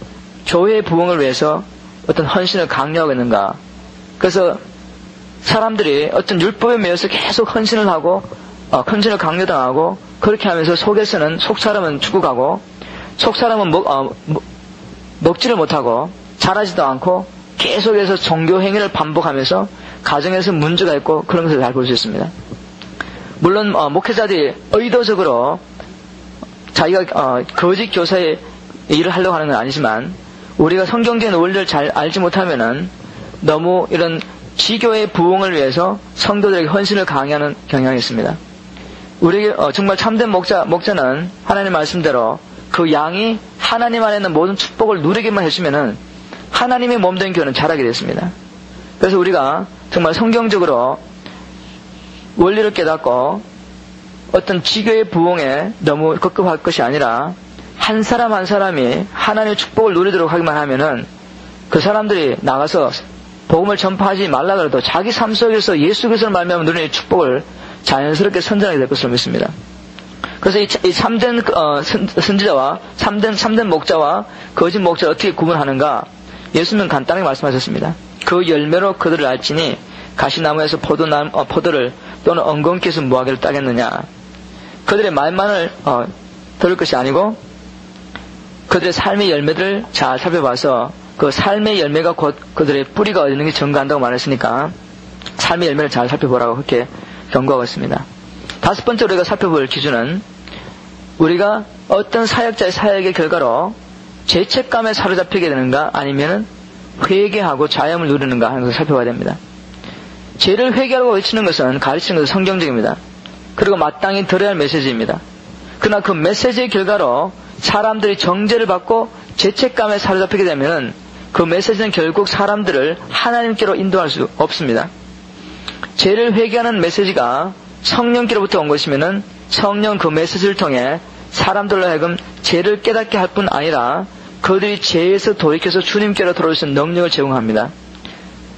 교회의 부흥을 위해서 어떤 헌신을 강요하고 있는가. 그래서 사람들이 어떤 율법에 매여서 계속 헌신을 하고 헌신을 강요당하고 그렇게 하면서 속에서는 속사람은 죽어가고 속사람은 먹지를 못하고 자라지도 않고 계속해서 종교 행위를 반복하면서 가정에서 문제가 있고 그런 것을 잘 볼 수 있습니다. 물론 목회자들이 의도적으로 자기가 거짓 교사의 일을 하려고 하는 건 아니지만 우리가 성경적인 원리를 잘 알지 못하면은 너무 이런 지교의 부흥을 위해서 성도들에게 헌신을 강요하는 경향이 있습니다. 우리에게 정말 참된 목자는 하나님 말씀대로 그 양이 하나님 안에 있는 모든 축복을 누리게만 해주면은 하나님의 몸된 교회는 자라게 됐습니다. 그래서 우리가 정말 성경적으로 원리를 깨닫고 어떤 지교의 부흥에 너무 급급할 것이 아니라 한 사람 한 사람이 하나님의 축복을 누리도록 하기만 하면은 그 사람들이 나가서 복음을 전파하지 말라 그래도 자기 삶 속에서 예수 그리스도를 말미암아 누리는 축복을 자연스럽게 선전하게 될 것으로 믿습니다. 그래서 이 참된 선지자와 참된 목자와 거짓 목자를 어떻게 구분하는가? 예수님은 간단하게 말씀하셨습니다. 그 열매로 그들을 알지니 가시나무에서 포도를 또는 엉겅퀴에서 무화과를 따겠느냐? 그들의 말만을 들을 것이 아니고 그들의 삶의 열매들을 잘 살펴봐서 그 삶의 열매가 곧 그들의 뿌리가 어디 있는지 증거한다고 말했으니까 삶의 열매를 잘 살펴보라고 그렇게 경고하고 있습니다. 다섯 번째 우리가 살펴볼 기준은 우리가 어떤 사역자의 사역의 결과로 죄책감에 사로잡히게 되는가 아니면 회개하고 자염을 누리는가 하는 것을 살펴봐야 됩니다. 죄를 회개하라고 외치는 것은 가르치는 것은 성경적입니다. 그리고 마땅히 들어야 할 메시지입니다. 그러나 그 메시지의 결과로 사람들이 정죄를 받고 죄책감에 사로잡히게 되면 그 메시지는 결국 사람들을 하나님께로 인도할 수 없습니다. 죄를 회개하는 메시지가 성령께로부터 온 것이면은 성령 그 메시지를 통해 사람들로 하여금 죄를 깨닫게 할 뿐 아니라 그들이 죄에서 돌이켜서 주님께로 돌아올 수 있는 능력을 제공합니다.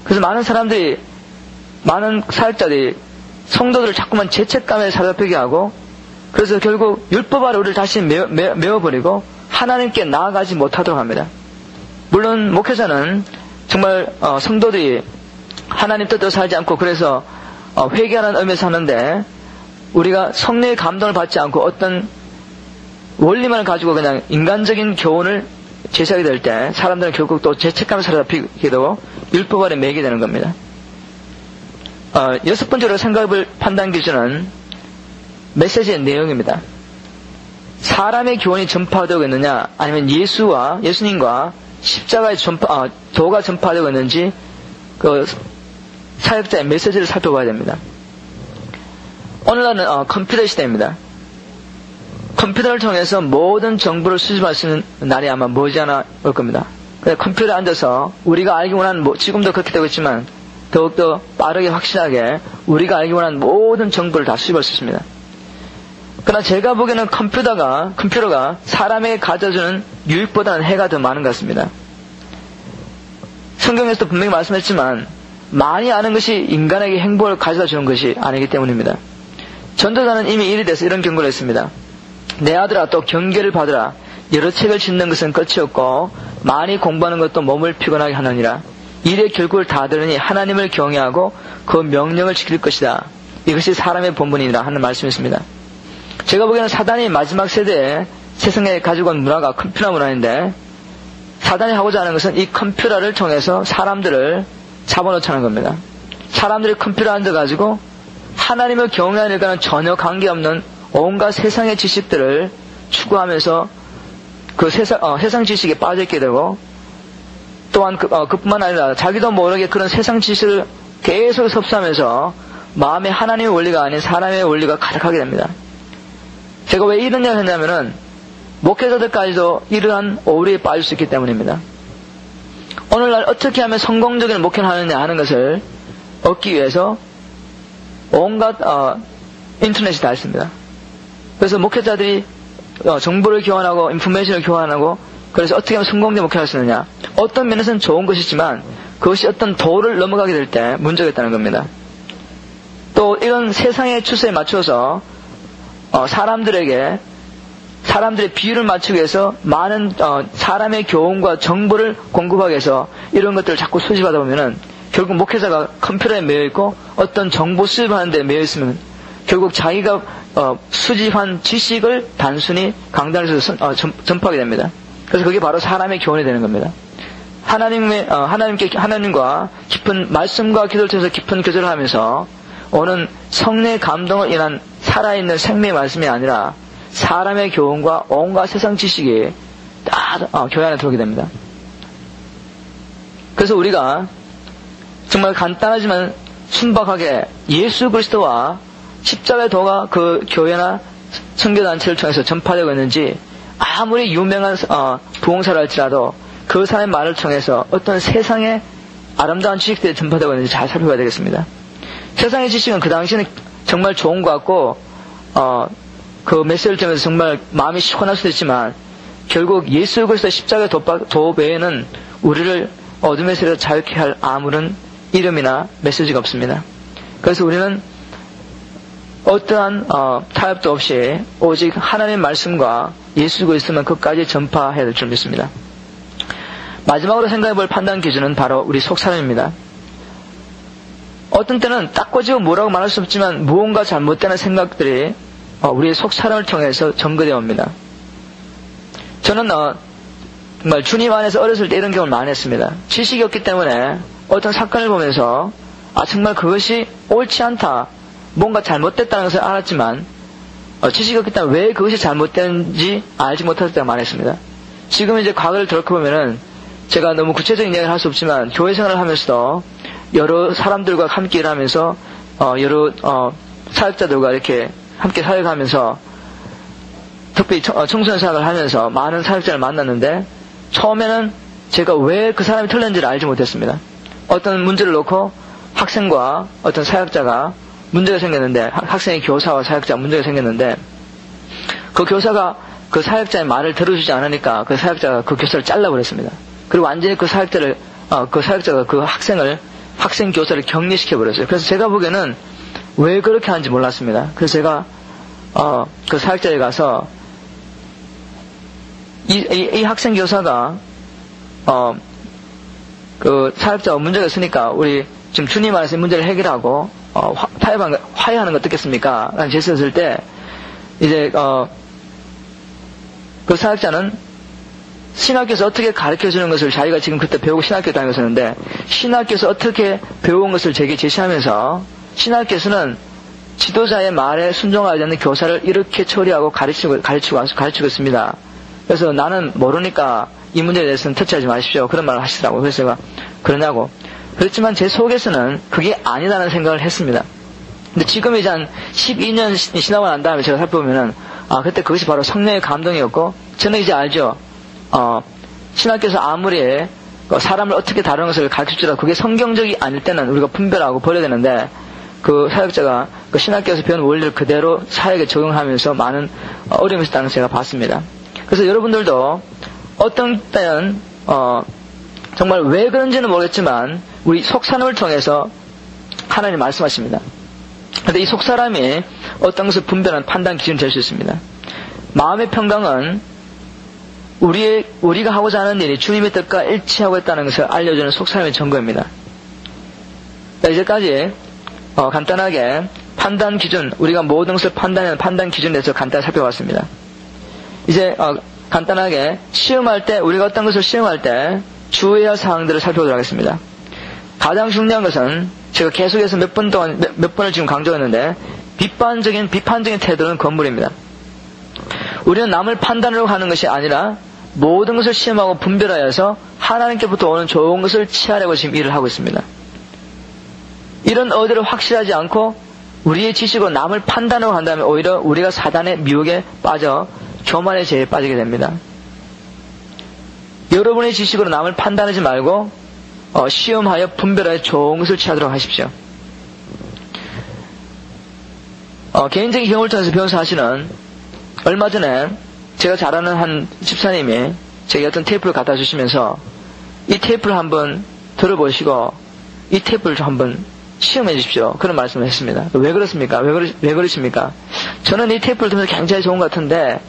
그래서 많은 사역자들이 성도들을 자꾸만 죄책감에 사로잡히게 하고 그래서 결국 율법 아래 우리를 다시 메워버리고 하나님께 나아가지 못하도록 합니다. 물론 목회자는 정말 성도들이 하나님 뜻대로 살지 않고 그래서 회개하는 의미에서 하는데 우리가 성령의 감동을 받지 않고 어떤 원리만을 가지고 그냥 인간적인 교훈을 제시하게 될 때 사람들은 결국 또 죄책감에 사로잡히게 되고 율법 아래 매게 되는 겁니다. 여섯 번째로 생각을 판단 기준은 메시지의 내용입니다. 사람의 교훈이 전파되고 있느냐 아니면 예수님과 십자가의 도가 전파되고 있는지 그 사역자의 메시지를 살펴봐야 됩니다. 오늘날은 컴퓨터 시대입니다. 컴퓨터를 통해서 모든 정보를 수집할 수 있는 날이 아마 머지않아 올 겁니다. 컴퓨터에 앉아서 우리가 알기 원하는 지금도 그렇게 되고 있지만 더욱더 빠르게 확실하게 우리가 알기 원하는 모든 정보를 다 수집할 수 있습니다. 그러나 제가 보기에는 컴퓨터가 사람에게 가져주는 유익보다는 해가 더 많은 것 같습니다. 성경에서도 분명히 말씀했지만 많이 아는 것이 인간에게 행복을 가져다 주는 것이 아니기 때문입니다. 전도자는 이미 일이 돼서 이런 경고를 했습니다. 내 아들아 또 경계를 받으라. 여러 책을 짓는 것은 끝이 없고 많이 공부하는 것도 몸을 피곤하게 하느니라. 일의 결국을 다 들으니 하나님을 경외하고 그 명령을 지킬 것이다. 이것이 사람의 본분이라 하는 말씀이었습니다. 제가 보기에는 사단이 마지막 세대에 세상에 가지고 온 문화가 컴퓨터 문화인데 사단이 하고자 하는 것은 이 컴퓨터를 통해서 사람들을 잡아놓자는 겁니다. 사람들이 컴퓨터에 앉아가지고 하나님을 경외하는 일과는 전혀 관계없는 온갖 세상의 지식들을 추구하면서 그 세상 지식에 빠져있게 되고 또한 그뿐만 아니라 자기도 모르게 그런 세상 지식을 계속 섭취하면서 마음에 하나님의 원리가 아닌 사람의 원리가 가득하게 됩니다. 제가 왜 이런 얘기를 했냐면은 목회자들까지도 이러한 오류에 빠질 수 있기 때문입니다. 오늘날 어떻게 하면 성공적인 목회를 하느냐 하는 것을 얻기 위해서 온갖 인터넷이 다 있습니다. 그래서 목회자들이 정보를 교환하고 인포메이션을 교환하고 그래서 어떻게 하면 성공적인 목회를 할 수 있느냐. 어떤 면에서는 좋은 것이지만 그것이 어떤 도를 넘어가게 될 때 문제가 있다는 겁니다. 또 이런 세상의 추세에 맞춰서 사람들의 비율을 맞추기 위해서 많은 사람의 교훈과 정보를 공급하기 위해서 이런 것들을 자꾸 수집하다 보면은 결국 목회자가 컴퓨터에 매여있고 어떤 정보 수집하는 데 매여있으면 결국 자기가 수집한 지식을 단순히 강단에서 전파하게 됩니다. 그래서 그게 바로 사람의 교훈이 되는 겁니다. 하나님과 깊은 말씀과 기도를 통해서 깊은 교제를 하면서 오는 성령의 감동을 인한 살아있는 생명의 말씀이 아니라 사람의 교훈과 온갖 세상 지식이 다 교회 안에 들어오게 됩니다. 그래서 우리가 정말 간단하지만 순박하게 예수 그리스도와 십자가의 도가 그 교회나 선교단체를 통해서 전파되고 있는지 아무리 유명한 부흥사를 할지라도 그 사람의 말을 통해서 어떤 세상의 아름다운 지식들이 전파되고 있는지 잘 살펴봐야 되겠습니다. 세상의 지식은 그 당시에는 정말 좋은 것 같고 그 메시지를 통해서 정말 마음이 시원할 수도 있지만 결국 예수 그리스도의 십자가 도 외에는 우리를 어둠의 세력에서 자유케 할 아무런 이름이나 메시지가 없습니다. 그래서 우리는 어떠한 타협도 없이 오직 하나님의 말씀과 예수 그리스도만 끝까지 전파해야 될 줄 믿습니다. 마지막으로 생각해볼 판단 기준은 바로 우리 속사람입니다. 어떤 때는 딱 꼬집어 뭐라고 말할 수 없지만 무언가 잘못되는 생각들이 우리의 속사람을 통해서 전거되어 옵니다. 저는 정말 주님 안에서 어렸을 때 이런 경험을 많이 했습니다. 지식이 없기 때문에 어떤 사건을 보면서 정말 그것이 옳지 않다, 뭔가 잘못됐다는 것을 알았지만 지식이 없기 때문에 왜 그것이 잘못되는지 알지 못할 때가 많이 했습니다. 지금 이제 과거를 돌아보면은 제가 너무 구체적인 이야기를 할 수 없지만 교회 생활을 하면서도 여러 사람들과 함께 일하면서 여러 사역자들과 이렇게 함께 사역하면서 특별히 청소년 사역을 하면서 많은 사역자를 만났는데 처음에는 제가 왜 그 사람이 틀렸는지를 알지 못했습니다. 어떤 문제를 놓고 학생과 어떤 사역자가 문제가 생겼는데 학생의 교사와 사역자가 문제가 생겼는데 그 교사가 그 사역자의 말을 들어주지 않으니까 그 사역자가 그 교사를 잘라버렸습니다. 그리고 완전히 그 사역자가 그 학생 교사를 격리시켜버렸어요. 그래서 제가 보기에는 왜 그렇게 하는지 몰랐습니다. 그래서 제가 그 사역자에 가서 이 학생 교사가 그 사역자가 문제가 있으니까 우리 지금 주님 안에서 문제를 해결하고 화해하는 거 어떻겠습니까? 라는 제스처를 했을 때 이제 그 사역자는 신학교에서 어떻게 가르쳐주는 것을 자기가 지금 그때 배우고 신학교 다녔었는데 신학교에서 어떻게 배운 것을 제게 제시하면서 신학교에서는 지도자의 말에 순종하지 않는 교사를 이렇게 처리하고 가르치고 있습니다. 그래서 나는 모르니까 이 문제에 대해서는 터치하지 마십시오. 그런 말을 하시더라고요. 그래서 제가 그러냐고. 그렇지만 제 속에서는 그게 아니라는 생각을 했습니다. 근데 지금 이제 한 12년 지나고 난 다음에 제가 살펴보면은 그때 그것이 바로 성령의 감동이었고 저는 이제 알죠. 신학교에서 아무리 사람을 어떻게 다루는 것을 가르쳐주라 그게 성경적이 아닐 때는 우리가 분별하고 버려야 되는데 그 사역자가 그 신학교에서 배운 원리를 그대로 사역에 적용하면서 많은 어려움이 있었다는 것을 제가 봤습니다. 그래서 여러분들도 어떤 때는 정말 왜 그런지는 모르겠지만 우리 속사람을 통해서 하나님 말씀하십니다. 그런데 이 속사람이 어떤 것을 분별하는 판단 기준이 될 수 있습니다. 마음의 평강은 우리가 하고자 하는 일이 주님의 뜻과 일치하고 있다는 것을 알려주는 속사람의 증거입니다. 이제까지 간단하게 판단 기준, 우리가 모든 것을 판단하는 판단 기준에 대해서 간단히 살펴봤습니다. 이제 간단하게 시험할 때, 우리가 어떤 것을 시험할 때 주의해야 할 사항들을 살펴보도록 하겠습니다. 가장 중요한 것은 제가 계속해서 몇 번을 지금 강조했는데 비판적인 태도는 건물입니다. 우리는 남을 판단하려고 하는 것이 아니라 모든 것을 시험하고 분별하여서 하나님께부터 오는 좋은 것을 취하려고 지금 일을 하고 있습니다. 이런 어디를 확실하지 않고 우리의 지식으로 남을 판단하려고 한다면 오히려 우리가 사단의 미혹에 빠져 교만의 죄에 빠지게 됩니다. 여러분의 지식으로 남을 판단하지 말고 시험하여 분별하여 좋은 것을 취하도록 하십시오. 개인적인 경험을 통해서 변호사하시는 얼마 전에 제가 잘 아는 한 집사님이 제게 어떤 테이프를 갖다 주시면서 이 테이프를 한번 들어보시고 이 테이프를 좀 한번 시험해 주십시오. 그런 말씀을 했습니다. 왜 그렇습니까? 왜 그러십니까? 저는 이 테이프를 들으면서 굉장히 좋은 것 같은데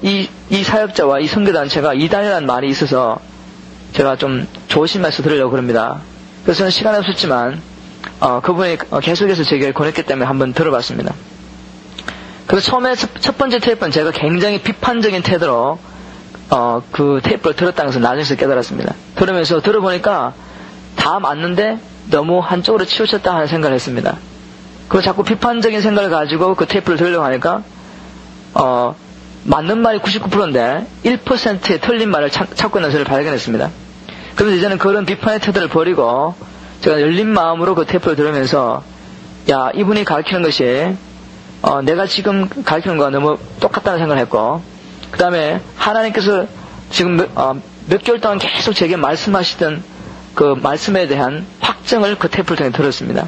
이 사역자와 이 선교단체가 이단이라는 말이 있어서 제가 좀 조심해서 들으려고 그럽니다. 그래서 저는 시간이 없었지만 그분이 계속해서 제게 권했기 때문에 한번 들어봤습니다. 그래서 처음에 첫 번째 테이프는 제가 굉장히 비판적인 태도로 그 테이프를 들었다는 것을 나중에 깨달았습니다. 들어보니까 다 맞는데 너무 한쪽으로 치우쳤다 하는 생각을 했습니다. 그리고 자꾸 비판적인 생각을 가지고 그 테이프를 들으려고 하니까 맞는 말이 99%인데 1%의 틀린 말을 찾고 있는 것을 발견했습니다. 그래서 이제는 그런 비판의 태도를 버리고 제가 열린 마음으로 그 테이프를 들으면서 이분이 가르치는 것이 내가 지금 가르치는 거와 너무 똑같다는 생각을 했고 그 다음에 하나님께서 지금 몇 개월 동안 계속 제게 말씀하시던 그 말씀에 대한 확증을 그 테이프를 통해 들었습니다.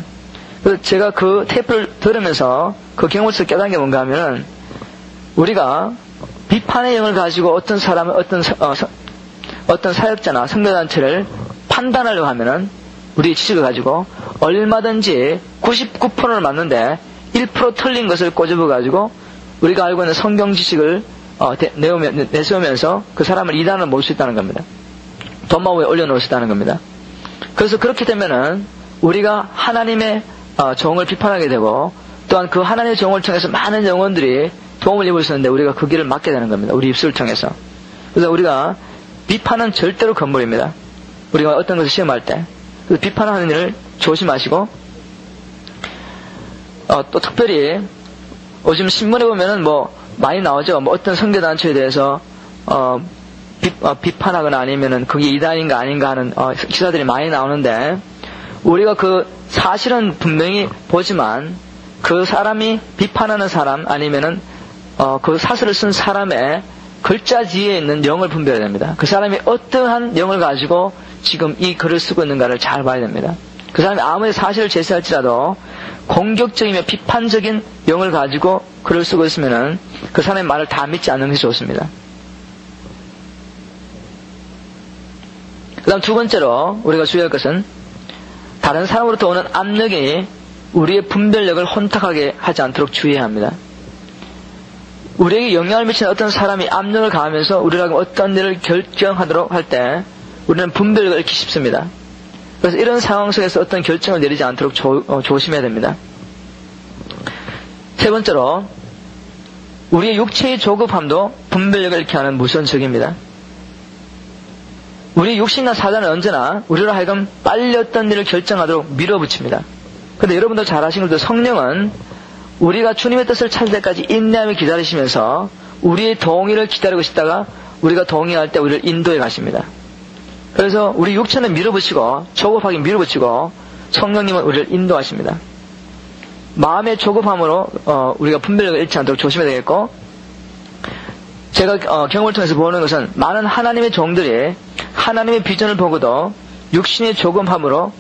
그래서 제가 그 테이프를 들으면서 그 경험에서 깨달은 게 뭔가 하면은 우리가 비판의 영을 가지고 어떤 사람을 어떤 사역자나 선교단체를 판단하려고 하면은 우리의 지식을 가지고 얼마든지 99%를 맞는데 1% 틀린 것을 꼬집어 가지고 우리가 알고 있는 성경 지식을 내세우면서 그 사람을 이단으로 모을 수 있다는 겁니다. 도마 위에 올려놓을 수 있다는 겁니다. 그래서 그렇게 되면은 우리가 하나님의 종을 비판하게 되고 또한 그 하나님의 종을 통해서 많은 영혼들이 도움을 입을 수 있는데 우리가 그 길을 막게 되는 겁니다. 우리 입술을 통해서. 그래서 우리가 비판은 절대로 건물입니다. 우리가 어떤 것을 시험할 때 비판하는 일을 조심하시고 또 특별히 요즘 신문에 보면은 많이 나오죠. 어떤 선교단체에 대해서 비판하거나 아니면은 그게 이단인가 아닌가 하는 기사들이 많이 나오는데 우리가 그 사실은 분명히 보지만 그 사람이 비판하는 사람 아니면은 그 사설을 쓴 사람의 글자 뒤에 있는 영을 분별해야 됩니다. 그 사람이 어떠한 영을 가지고 지금 이 글을 쓰고 있는가를 잘 봐야 됩니다. 그 사람이 아무리 사실을 제시할지라도 공격적이며 비판적인 영을 가지고 글을 쓰고 있으면은 그 사람의 말을 다 믿지 않는 것이 좋습니다. 그 다음 두 번째로 우리가 주의할 것은 다른 사람으로부터 오는 압력이 우리의 분별력을 혼탁하게 하지 않도록 주의해야 합니다. 우리에게 영향을 미치는 어떤 사람이 압력을 가하면서 우리가 어떤 일을 결정하도록 할 때 우리는 분별력을 잃기 쉽습니다. 그래서 이런 상황 속에서 어떤 결정을 내리지 않도록 조심해야 됩니다. 세 번째로 우리의 육체의 조급함도 분별력을 잃게 하는 무서운 적입니다. 우리 육신과 사단은 언제나 우리로 하여금 빨리 어떤 일을 결정하도록 밀어붙입니다. 그런데 여러분도 잘 아시는 것도 성령은 우리가 주님의 뜻을 찾을 때까지 인내하며 기다리시면서 우리의 동의를 기다리고 있다가 우리가 동의할 때 우리를 인도해 가십니다. 그래서 우리 육체는 밀어붙이고 조급하게 밀어붙이고 성령님은 우리를 인도하십니다. 마음의 조급함으로 우리가 분별력을 잃지 않도록 조심해야 되겠고 제가 경험을 통해서 보는 것은 많은 하나님의 종들이 하나님의 비전을 보고도 육신의 조급함으로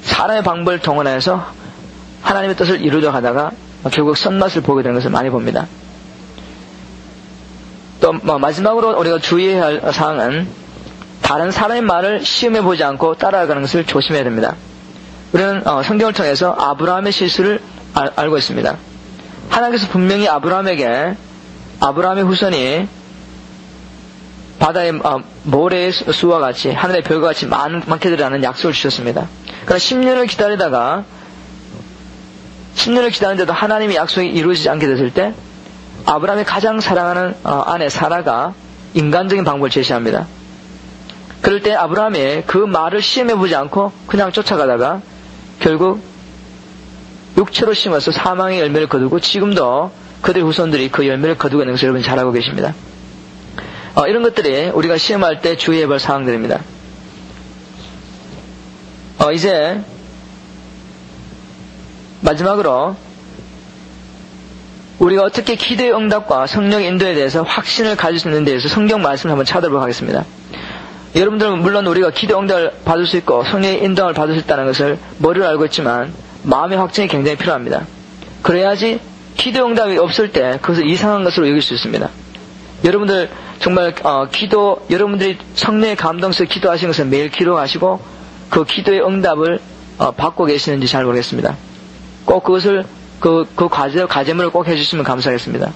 사람의 방법을 동원해서 하나님의 뜻을 이루려 하다가 결국 선맛을 보게 되는 것을 많이 봅니다. 또 마지막으로 우리가 주의해야 할 사항은 다른 사람의 말을 시험해보지 않고 따라가는 것을 조심해야 됩니다. 우리는 성경을 통해서 아브라함의 실수를 알고 있습니다. 하나님께서 분명히 아브라함의 후손이 바다의 모래의 수와 같이 하늘의 별과 같이 많게 되라는 약속을 주셨습니다. 그러나 10년을 기다리는데도 하나님의 약속이 이루어지지 않게 됐을 때 아브라함이 가장 사랑하는 아내 사라가 인간적인 방법을 제시합니다. 그럴 때 아브라함이 그 말을 시험해보지 않고 그냥 쫓아가다가 결국 육체로 심어서 사망의 열매를 거두고 지금도 그들의 후손들이 그 열매를 거두고 있는 것을 여러분 잘 알고 계십니다. 이런 것들이 우리가 시험할 때 주의해야 할 사항들입니다. 이제 마지막으로 우리가 어떻게 기도의 응답과 성령의 인도에 대해서 확신을 가질 수 있는 데 대해서 성경 말씀을 한번 찾아보도록 하겠습니다. 여러분들은 물론 우리가 기도 응답을 받을 수 있고 성령의 인도를 받을 수 있다는 것을 머리로 알고 있지만 마음의 확증이 굉장히 필요합니다. 그래야지 기도 응답이 없을 때 그것을 이상한 것으로 여길 수 있습니다. 여러분들 정말 여러분들이 성령의 감동 속에 기도하시는 것을 매일 기록하시고 그 기도의 응답을 받고 계시는지 잘 모르겠습니다. 꼭 그것을 그 과제물을 꼭 해주시면 감사하겠습니다.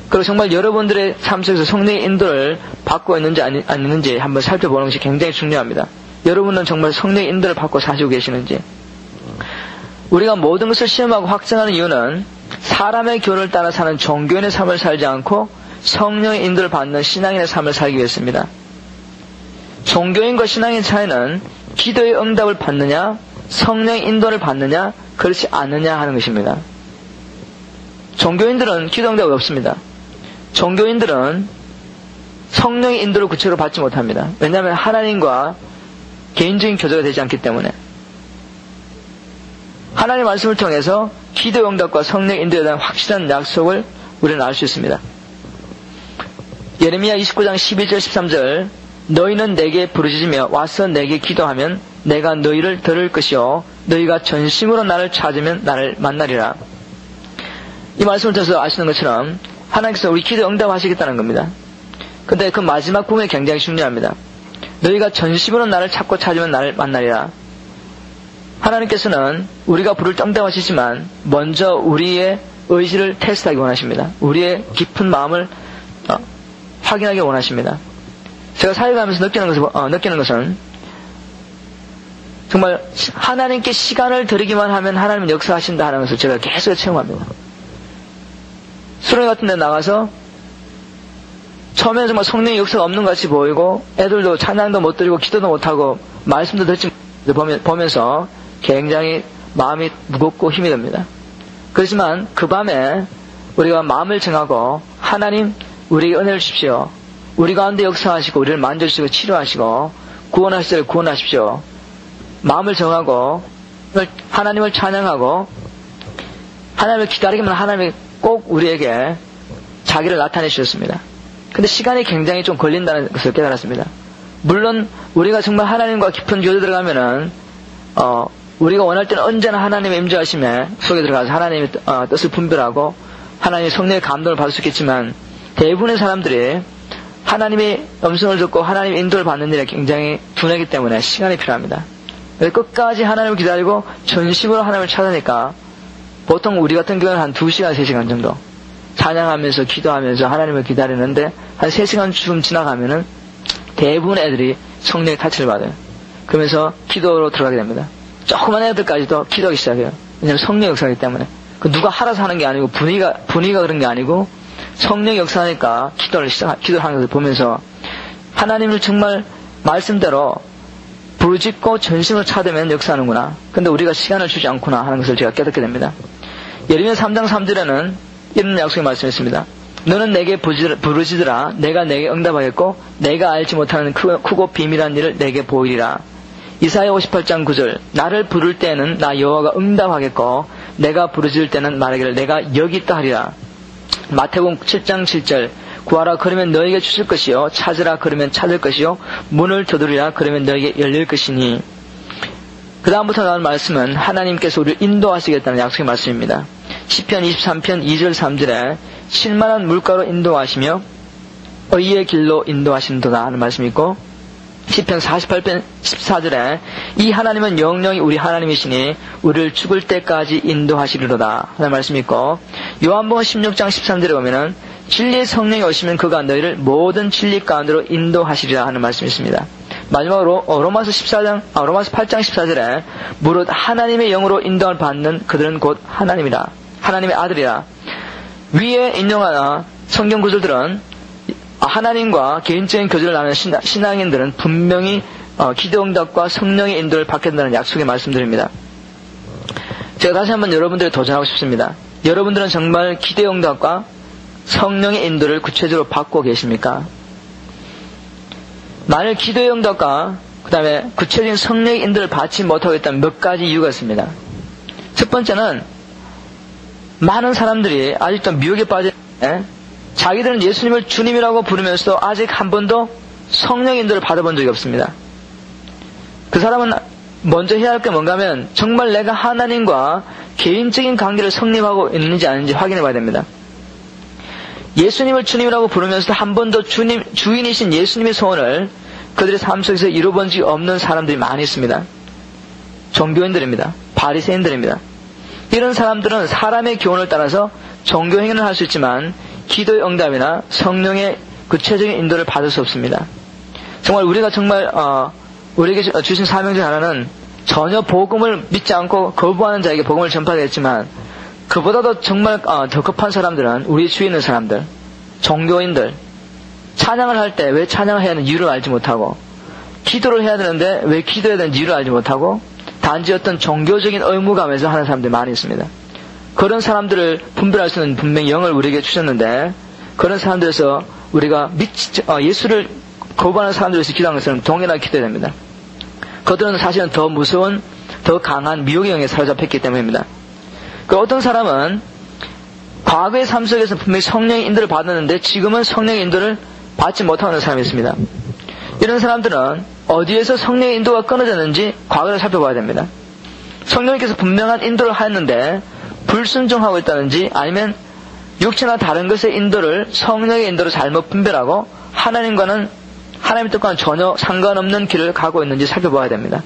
그리고 정말 여러분들의 삶 속에서 성령의 인도를 받고 있는지 아니는지 한번 살펴보는 것이 굉장히 중요합니다. 여러분은 정말 성령의 인도를 받고 사시고 계시는지. 우리가 모든 것을 시험하고 확증하는 이유는 사람의 교훈을 따라 사는 종교인의 삶을 살지 않고 성령의 인도를 받는 신앙인의 삶을 살기 위해서입니다. 종교인과 신앙인 차이는 기도의 응답을 받느냐 성령의 인도를 받느냐 그렇지 않느냐 하는 것입니다. 종교인들은 기도 응답이 없습니다. 종교인들은 성령의 인도를 구체적으로 받지 못합니다. 왜냐하면 하나님과 개인적인 교제가 되지 않기 때문에 하나님의 말씀을 통해서 기도 응답과 성령의 인도에 대한 확실한 약속을 우리는 알 수 있습니다. 예레미야 29장 12절 13절 너희는 내게 부르짖으며 와서 내게 기도하면 내가 너희를 들을 것이요 너희가 전심으로 나를 찾으면 나를 만나리라. 이 말씀을 통해서 아시는 것처럼 하나님께서 우리 기도 응답하시겠다는 겁니다. 근데 그 마지막 부분이 굉장히 중요합니다. 너희가 전심으로 나를 찾고 찾으면 나를 만나리라. 하나님께서는 우리가 부를 정당하시지만 먼저 우리의 의지를 테스트하기 원하십니다. 우리의 깊은 마음을 확인하기 원하십니다. 제가 살아가면서 느끼는 것은 정말 하나님께 시간을 들이기만 하면 하나님은 역사하신다 하는 것을 제가 계속 체험합니다. 수련회 같은 데 나가서 처음에는 정말 성령의 역사가 없는 것 같이 보이고 애들도 찬양도 못 드리고 기도도 못하고 말씀도 듣지 보면서 굉장히 마음이 무겁고 힘이 듭니다. 그렇지만 그 밤에 우리가 마음을 정하고 하나님 우리에게 은혜를 주십시오. 우리 가운데 역사하시고 우리를 만져주시고 치료하시고 구원하시고 구원하십시오. 마음을 정하고 하나님을 찬양하고 하나님을 기다리기만 하나님이 꼭 우리에게 자기를 나타내 주셨습니다. 근데 시간이 굉장히 좀 걸린다는 것을 깨달았습니다. 물론 우리가 정말 하나님과 깊은 교제 들어가면은 우리가 원할 때는 언제나 하나님의 임재하심에 속에 들어가서 하나님의 뜻을 분별하고 하나님의 성령의 감동을 받을 수 있겠지만 대부분의 사람들이 하나님의 음성을 듣고 하나님의 인도를 받는 일에 굉장히 둔하기 때문에 시간이 필요합니다. 끝까지 하나님을 기다리고 전심으로 하나님을 찾으니까 보통 우리 같은 경우는 한 2시간, 3시간 정도 찬양하면서 기도하면서 하나님을 기다리는데 한 3시간쯤 지나가면은 대부분의 애들이 성령의 타치를 받아요. 그러면서 기도로 들어가게 됩니다. 조그만 애들까지도 기도하기 시작해요. 왜냐하면 성령 역사이기 때문에. 누가 하라서 하는 게 아니고 분위기가 그런 게 아니고 성령 역사하니까 기도를 하는 것을 보면서 하나님을 정말 말씀대로 부르짖고 전심을 찾으면 역사하는구나. 근데 우리가 시간을 주지 않구나 하는 것을 제가 깨닫게 됩니다. 예레미야 3장 3절에는 이런 약속의 말씀했습니다. 너는 내게 부르짖으라. 내가 내게 응답하겠고 내가 알지 못하는 크고 비밀한 일을 내게 보이리라. 이사야 58장 9절 나를 부를 때는 나 여호와가 응답하겠고 내가 부르짖을 때는 말하기를 내가 여기 있다 하리라. 마태복음 7장 7절 구하라 그러면 너에게 주실 것이요 찾으라 그러면 찾을 것이요 문을 두드리라 그러면 너에게 열릴 것이니. 그 다음부터 나오는 말씀은 하나님께서 우리를 인도하시겠다는 약속의 말씀입니다. 시편 23편 2절 3절에 실만한 물가로 인도하시며 의의 길로 인도하신도다 하는 말씀이 있고 시편 48편 14절에 이 하나님은 영영이 우리 하나님이시니 우리를 죽을 때까지 인도하시리로다 하는 말씀이 있고 요한복음 16장 13절에 보면은 진리의 성령이 오시면 그가 너희를 모든 진리 가운데로 인도하시리라 하는 말씀이 있습니다. 마지막으로 로마서 8장 14절에 무릇 하나님의 영으로 인도를 받는 그들은 곧 하나님이라 하나님의 아들이라. 위에 인용하는 성경 구절들은 하나님과 개인적인 교제를 나누는 신앙인들은 분명히 기도응답과 성령의 인도를 받게 된다는 약속의 말씀드립니다. 제가 다시 한번 여러분들에게 도전하고 싶습니다. 여러분들은 정말 기도응답과 성령의 인도를 구체적으로 받고 계십니까? 만일 기도의 응답과 그 다음에 구체적인 성령의 인도를 받지 못하고 있다면 몇 가지 이유가 있습니다. 첫 번째는 많은 사람들이 아직도 미혹에 빠져 자기들은 예수님을 주님이라고 부르면서도 아직 한 번도 성령의 인도를 받아본 적이 없습니다. 그 사람은 먼저 해야 할 게 뭔가 하면 정말 내가 하나님과 개인적인 관계를 성립하고 있는지 아닌지 확인해 봐야 됩니다. 예수님을 주님이라고 부르면서도 한 번도 주인이신 예수님의 소원을 그들의 삶 속에서 이루어본 적이 없는 사람들이 많이 있습니다. 종교인들입니다. 바리새인들입니다. 이런 사람들은 사람의 교훈을 따라서 종교 행위를 할 수 있지만 기도의 응답이나 성령의 구체적인 인도를 받을 수 없습니다. 정말 우리가 정말 우리에게 주신 사명 중 하나는 전혀 복음을 믿지 않고 거부하는 자에게 복음을 전파하게 했지만 그보다도 정말 더 급한 사람들은 우리 주위에 있는 사람들, 종교인들, 찬양을 할 때 왜 찬양을 해야 하는 이유를 알지 못하고 기도를 해야 되는데 왜 기도해야 되는 이유를 알지 못하고 단지 어떤 종교적인 의무감에서 하는 사람들이 많이 있습니다. 그런 사람들을 분별할 수 있는 분명히 영을 우리에게 주셨는데 그런 사람들에서 우리가 예수를 거부하는 사람들에서 기도하는 것은 동일하게 기도해야 됩니다. 그들은 사실은 더 무서운 더 강한 미혹의 영에 사로잡혔기 때문입니다. 그 어떤 사람은 과거의 삶 속에서 분명히 성령의 인도를 받았는데 지금은 성령의 인도를 받지 못하는 사람이 있습니다. 이런 사람들은 어디에서 성령의 인도가 끊어졌는지 과거를 살펴봐야 됩니다. 성령님께서 분명한 인도를 하였는데 불순종하고 있다든지 아니면 육체나 다른 것의 인도를 성령의 인도를 잘못 분별하고 하나님의 뜻과는 전혀 상관없는 길을 가고 있는지 살펴봐야 됩니다.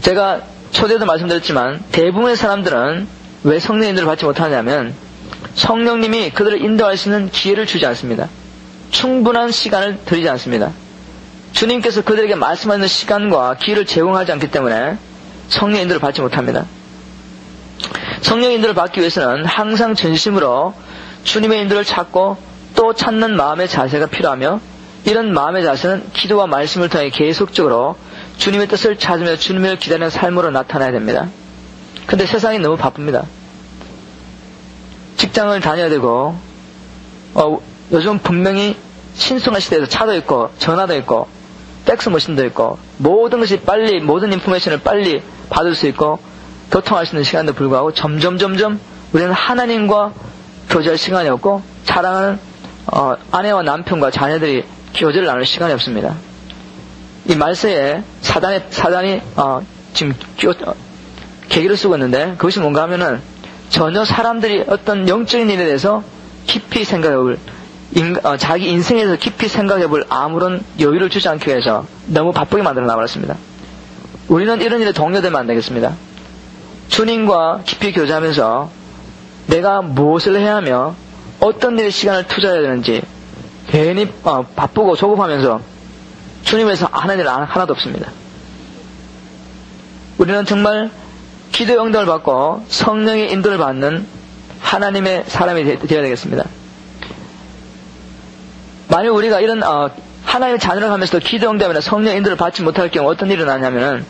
제가 초대도 말씀드렸지만 대부분의 사람들은 왜 성령의 인도를 받지 못하냐면 성령님이 그들을 인도할 수 있는 기회를 주지 않습니다. 충분한 시간을 드리지 않습니다. 주님께서 그들에게 말씀하는 시간과 기회를 제공하지 않기 때문에 성령의 인도를 받지 못합니다. 성령의 인도를 받기 위해서는 항상 전심으로 주님의 인도를 찾고 또 찾는 마음의 자세가 필요하며, 이런 마음의 자세는 기도와 말씀을 통해 계속적으로 주님의 뜻을 찾으며 주님을 기다리는 삶으로 나타나야 됩니다. 근데 세상이 너무 바쁩니다. 직장을 다녀야 되고, 요즘 분명히 신성한 시대에서 차도 있고 전화도 있고 팩스 머신도 있고 모든 것이 빨리, 모든 인포메이션을 빨리 받을 수 있고 교통할 수 있는 시간도 불구하고 점점 우리는 하나님과 교제할 시간이 없고 사랑하는 아내와 남편과 자녀들이 교제를 나눌 시간이 없습니다. 이 말세에 사단이 지금 계기를 쓰고 있는데, 그것이 뭔가 하면은 전혀 사람들이 어떤 영적인 일에 대해서 깊이 생각해볼, 자기 인생에 대해서 깊이 생각해볼 아무런 여유를 주지 않기 위해서 너무 바쁘게 만들어 놔버렸습니다. 우리는 이런 일에 동료되면 안 되겠습니다. 주님과 깊이 교제하면서 내가 무엇을 해야 하며 어떤 일에 시간을 투자해야 되는지 괜히 바쁘고 조급하면서 주님에서 하는 일 하나도 없습니다. 우리는 정말 기도 응답을 받고 성령의 인도를 받는 하나님의 사람이 되어야 되겠습니다. 만약 우리가 이런 하나님의 자녀를 하면서도 기도 응답이나 성령 인도를 받지 못할 경우 어떤 일이 일어나냐면은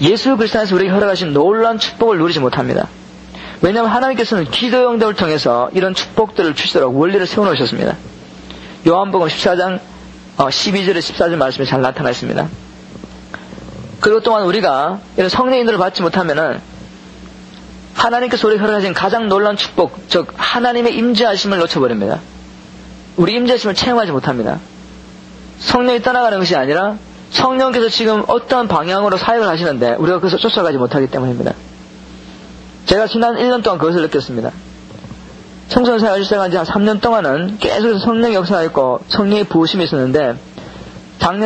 예수 그리스도 안에서 우리에게 허락하신 놀라운 축복을 누리지 못합니다. 왜냐하면 하나님께서는 기도 응답을 통해서 이런 축복들을 주시도록 원리를 세워놓으셨습니다. 요한복음 14장 12절에 14절 말씀에 잘 나타나 있습니다. 그리고 또한 우리가 이런 성령 인도를 받지 못하면은 하나님께서 우리에게 허락하신 가장 놀라운 축복, 즉 하나님의 임재하심을 놓쳐버립니다. 우리 임재하심을 체험하지 못합니다. 성령이 떠나가는 것이 아니라 성령께서 지금 어떠한 방향으로 사역을 하시는데 우리가 그것을 쫓아가지 못하기 때문입니다. 제가 지난 1년 동안 그것을 느꼈습니다. 청소년 사역을 시작한 지 한 3년 동안은 계속해서 성령의 역사가 있고 성령의 부으심이 있었는데,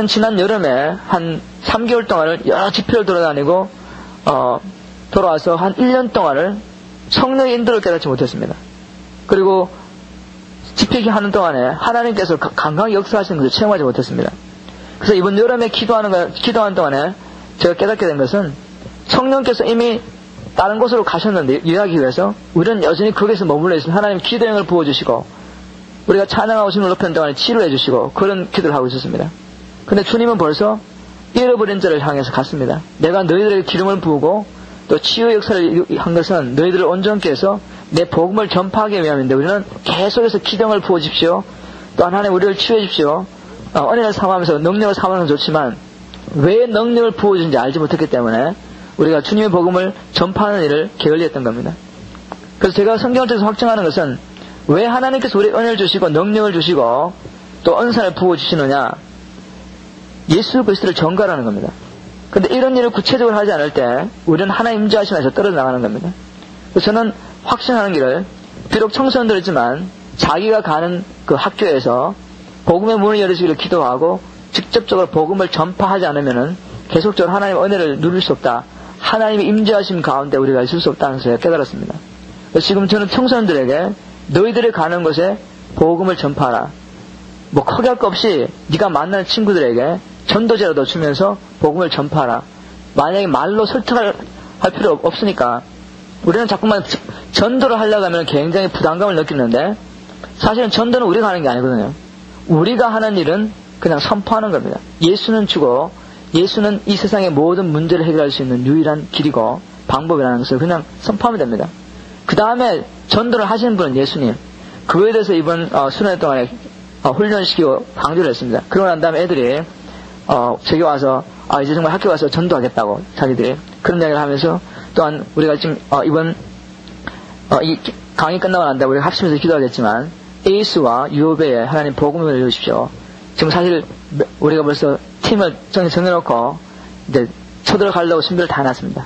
지난 여름에 한 3개월 동안을 여러 집회를 돌아다니고 돌아와서 한 1년 동안을 성령의 인도를 깨닫지 못했습니다. 그리고 집회기 하는 동안에 하나님께서 강하게 역사하시는 것을 체험하지 못했습니다. 그래서 이번 여름에 기도하는 동안에 제가 깨닫게 된 것은 성령께서 이미 다른 곳으로 가셨는데 일하기 위해서 우리는 여전히 거기서 머물러 있으면 하나님 기도형을 부어주시고 우리가 찬양하고 주님을 높이는 동안에 치료해 주시고 그런 기도를 하고 있었습니다. 근데 주님은 벌써 잃어버린 자를 향해서 갔습니다. 내가 너희들에게 기름을 부으고 또 치유의 역사를 한 것은 너희들을 온전케 해서 내 복음을 전파하기 위함인데, 우리는 계속해서 기름을 부어주십시오. 또 하나님 우리를 치유해 주십시오. 은혜를 사모하면서 능력을 사모하는 건 좋지만 왜 능력을 부어주는지 알지 못했기 때문에 우리가 주님의 복음을 전파하는 일을 게을리했던 겁니다. 그래서 제가 성경을 통해서 확증하는 것은 왜 하나님께서 우리에게 은혜를 주시고 능력을 주시고 또 은사를 부어주시느냐, 예수 그리스도를 전가하는 겁니다. 그런데 이런 일을 구체적으로 하지 않을 때 우리는 하나님 임재하심에서 떨어져 나가는 겁니다. 그래서 저는 확신하는 길을, 비록 청소년들이지만 자기가 가는 그 학교에서 복음의 문을 열어주기를 기도하고 직접적으로 복음을 전파하지 않으면은 계속적으로 하나님의 은혜를 누릴 수 없다. 하나님의 임재하심 가운데 우리가 있을 수 없다는 것을 깨달았습니다. 그래서 지금 저는 청소년들에게 너희들이 가는 곳에 복음을 전파하라. 뭐 크게 할 것 없이 네가 만나는 친구들에게 전도제라도 주면서 복음을 전파하라. 만약에 말로 설득할 필요 없으니까 우리는 자꾸만 전도를 하려고 하면 굉장히 부담감을 느끼는데, 사실은 전도는 우리가 하는 게 아니거든요. 우리가 하는 일은 그냥 선포하는 겁니다. 예수는 주고 예수는 이 세상의 모든 문제를 해결할 수 있는 유일한 길이고 방법이라는 것을 그냥 선포하면 됩니다. 그 다음에 전도를 하시는 분은 예수님. 그거에 대해서 이번 수련 동안에 훈련시키고 강조를 했습니다. 그러고 난 다음에 애들이 저기 와서 이제 정말 학교 가서 전도하겠다고 자기들이 그런 이야기를 하면서, 또한 우리가 지금 이번 이 강의 끝나고 난 다음에 우리가 합심해서 기도하겠지만 에이스와 유오베에 하나님 복음을 내려주십시오. 지금 사실 우리가 벌써 팀을 정해놓고 이제 쳐들어가려고 준비를 다 해놨습니다.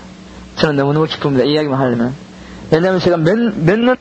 저는 너무너무 기쁩니다. 이 이야기만 하려면. 왜냐하면 제가 몇 년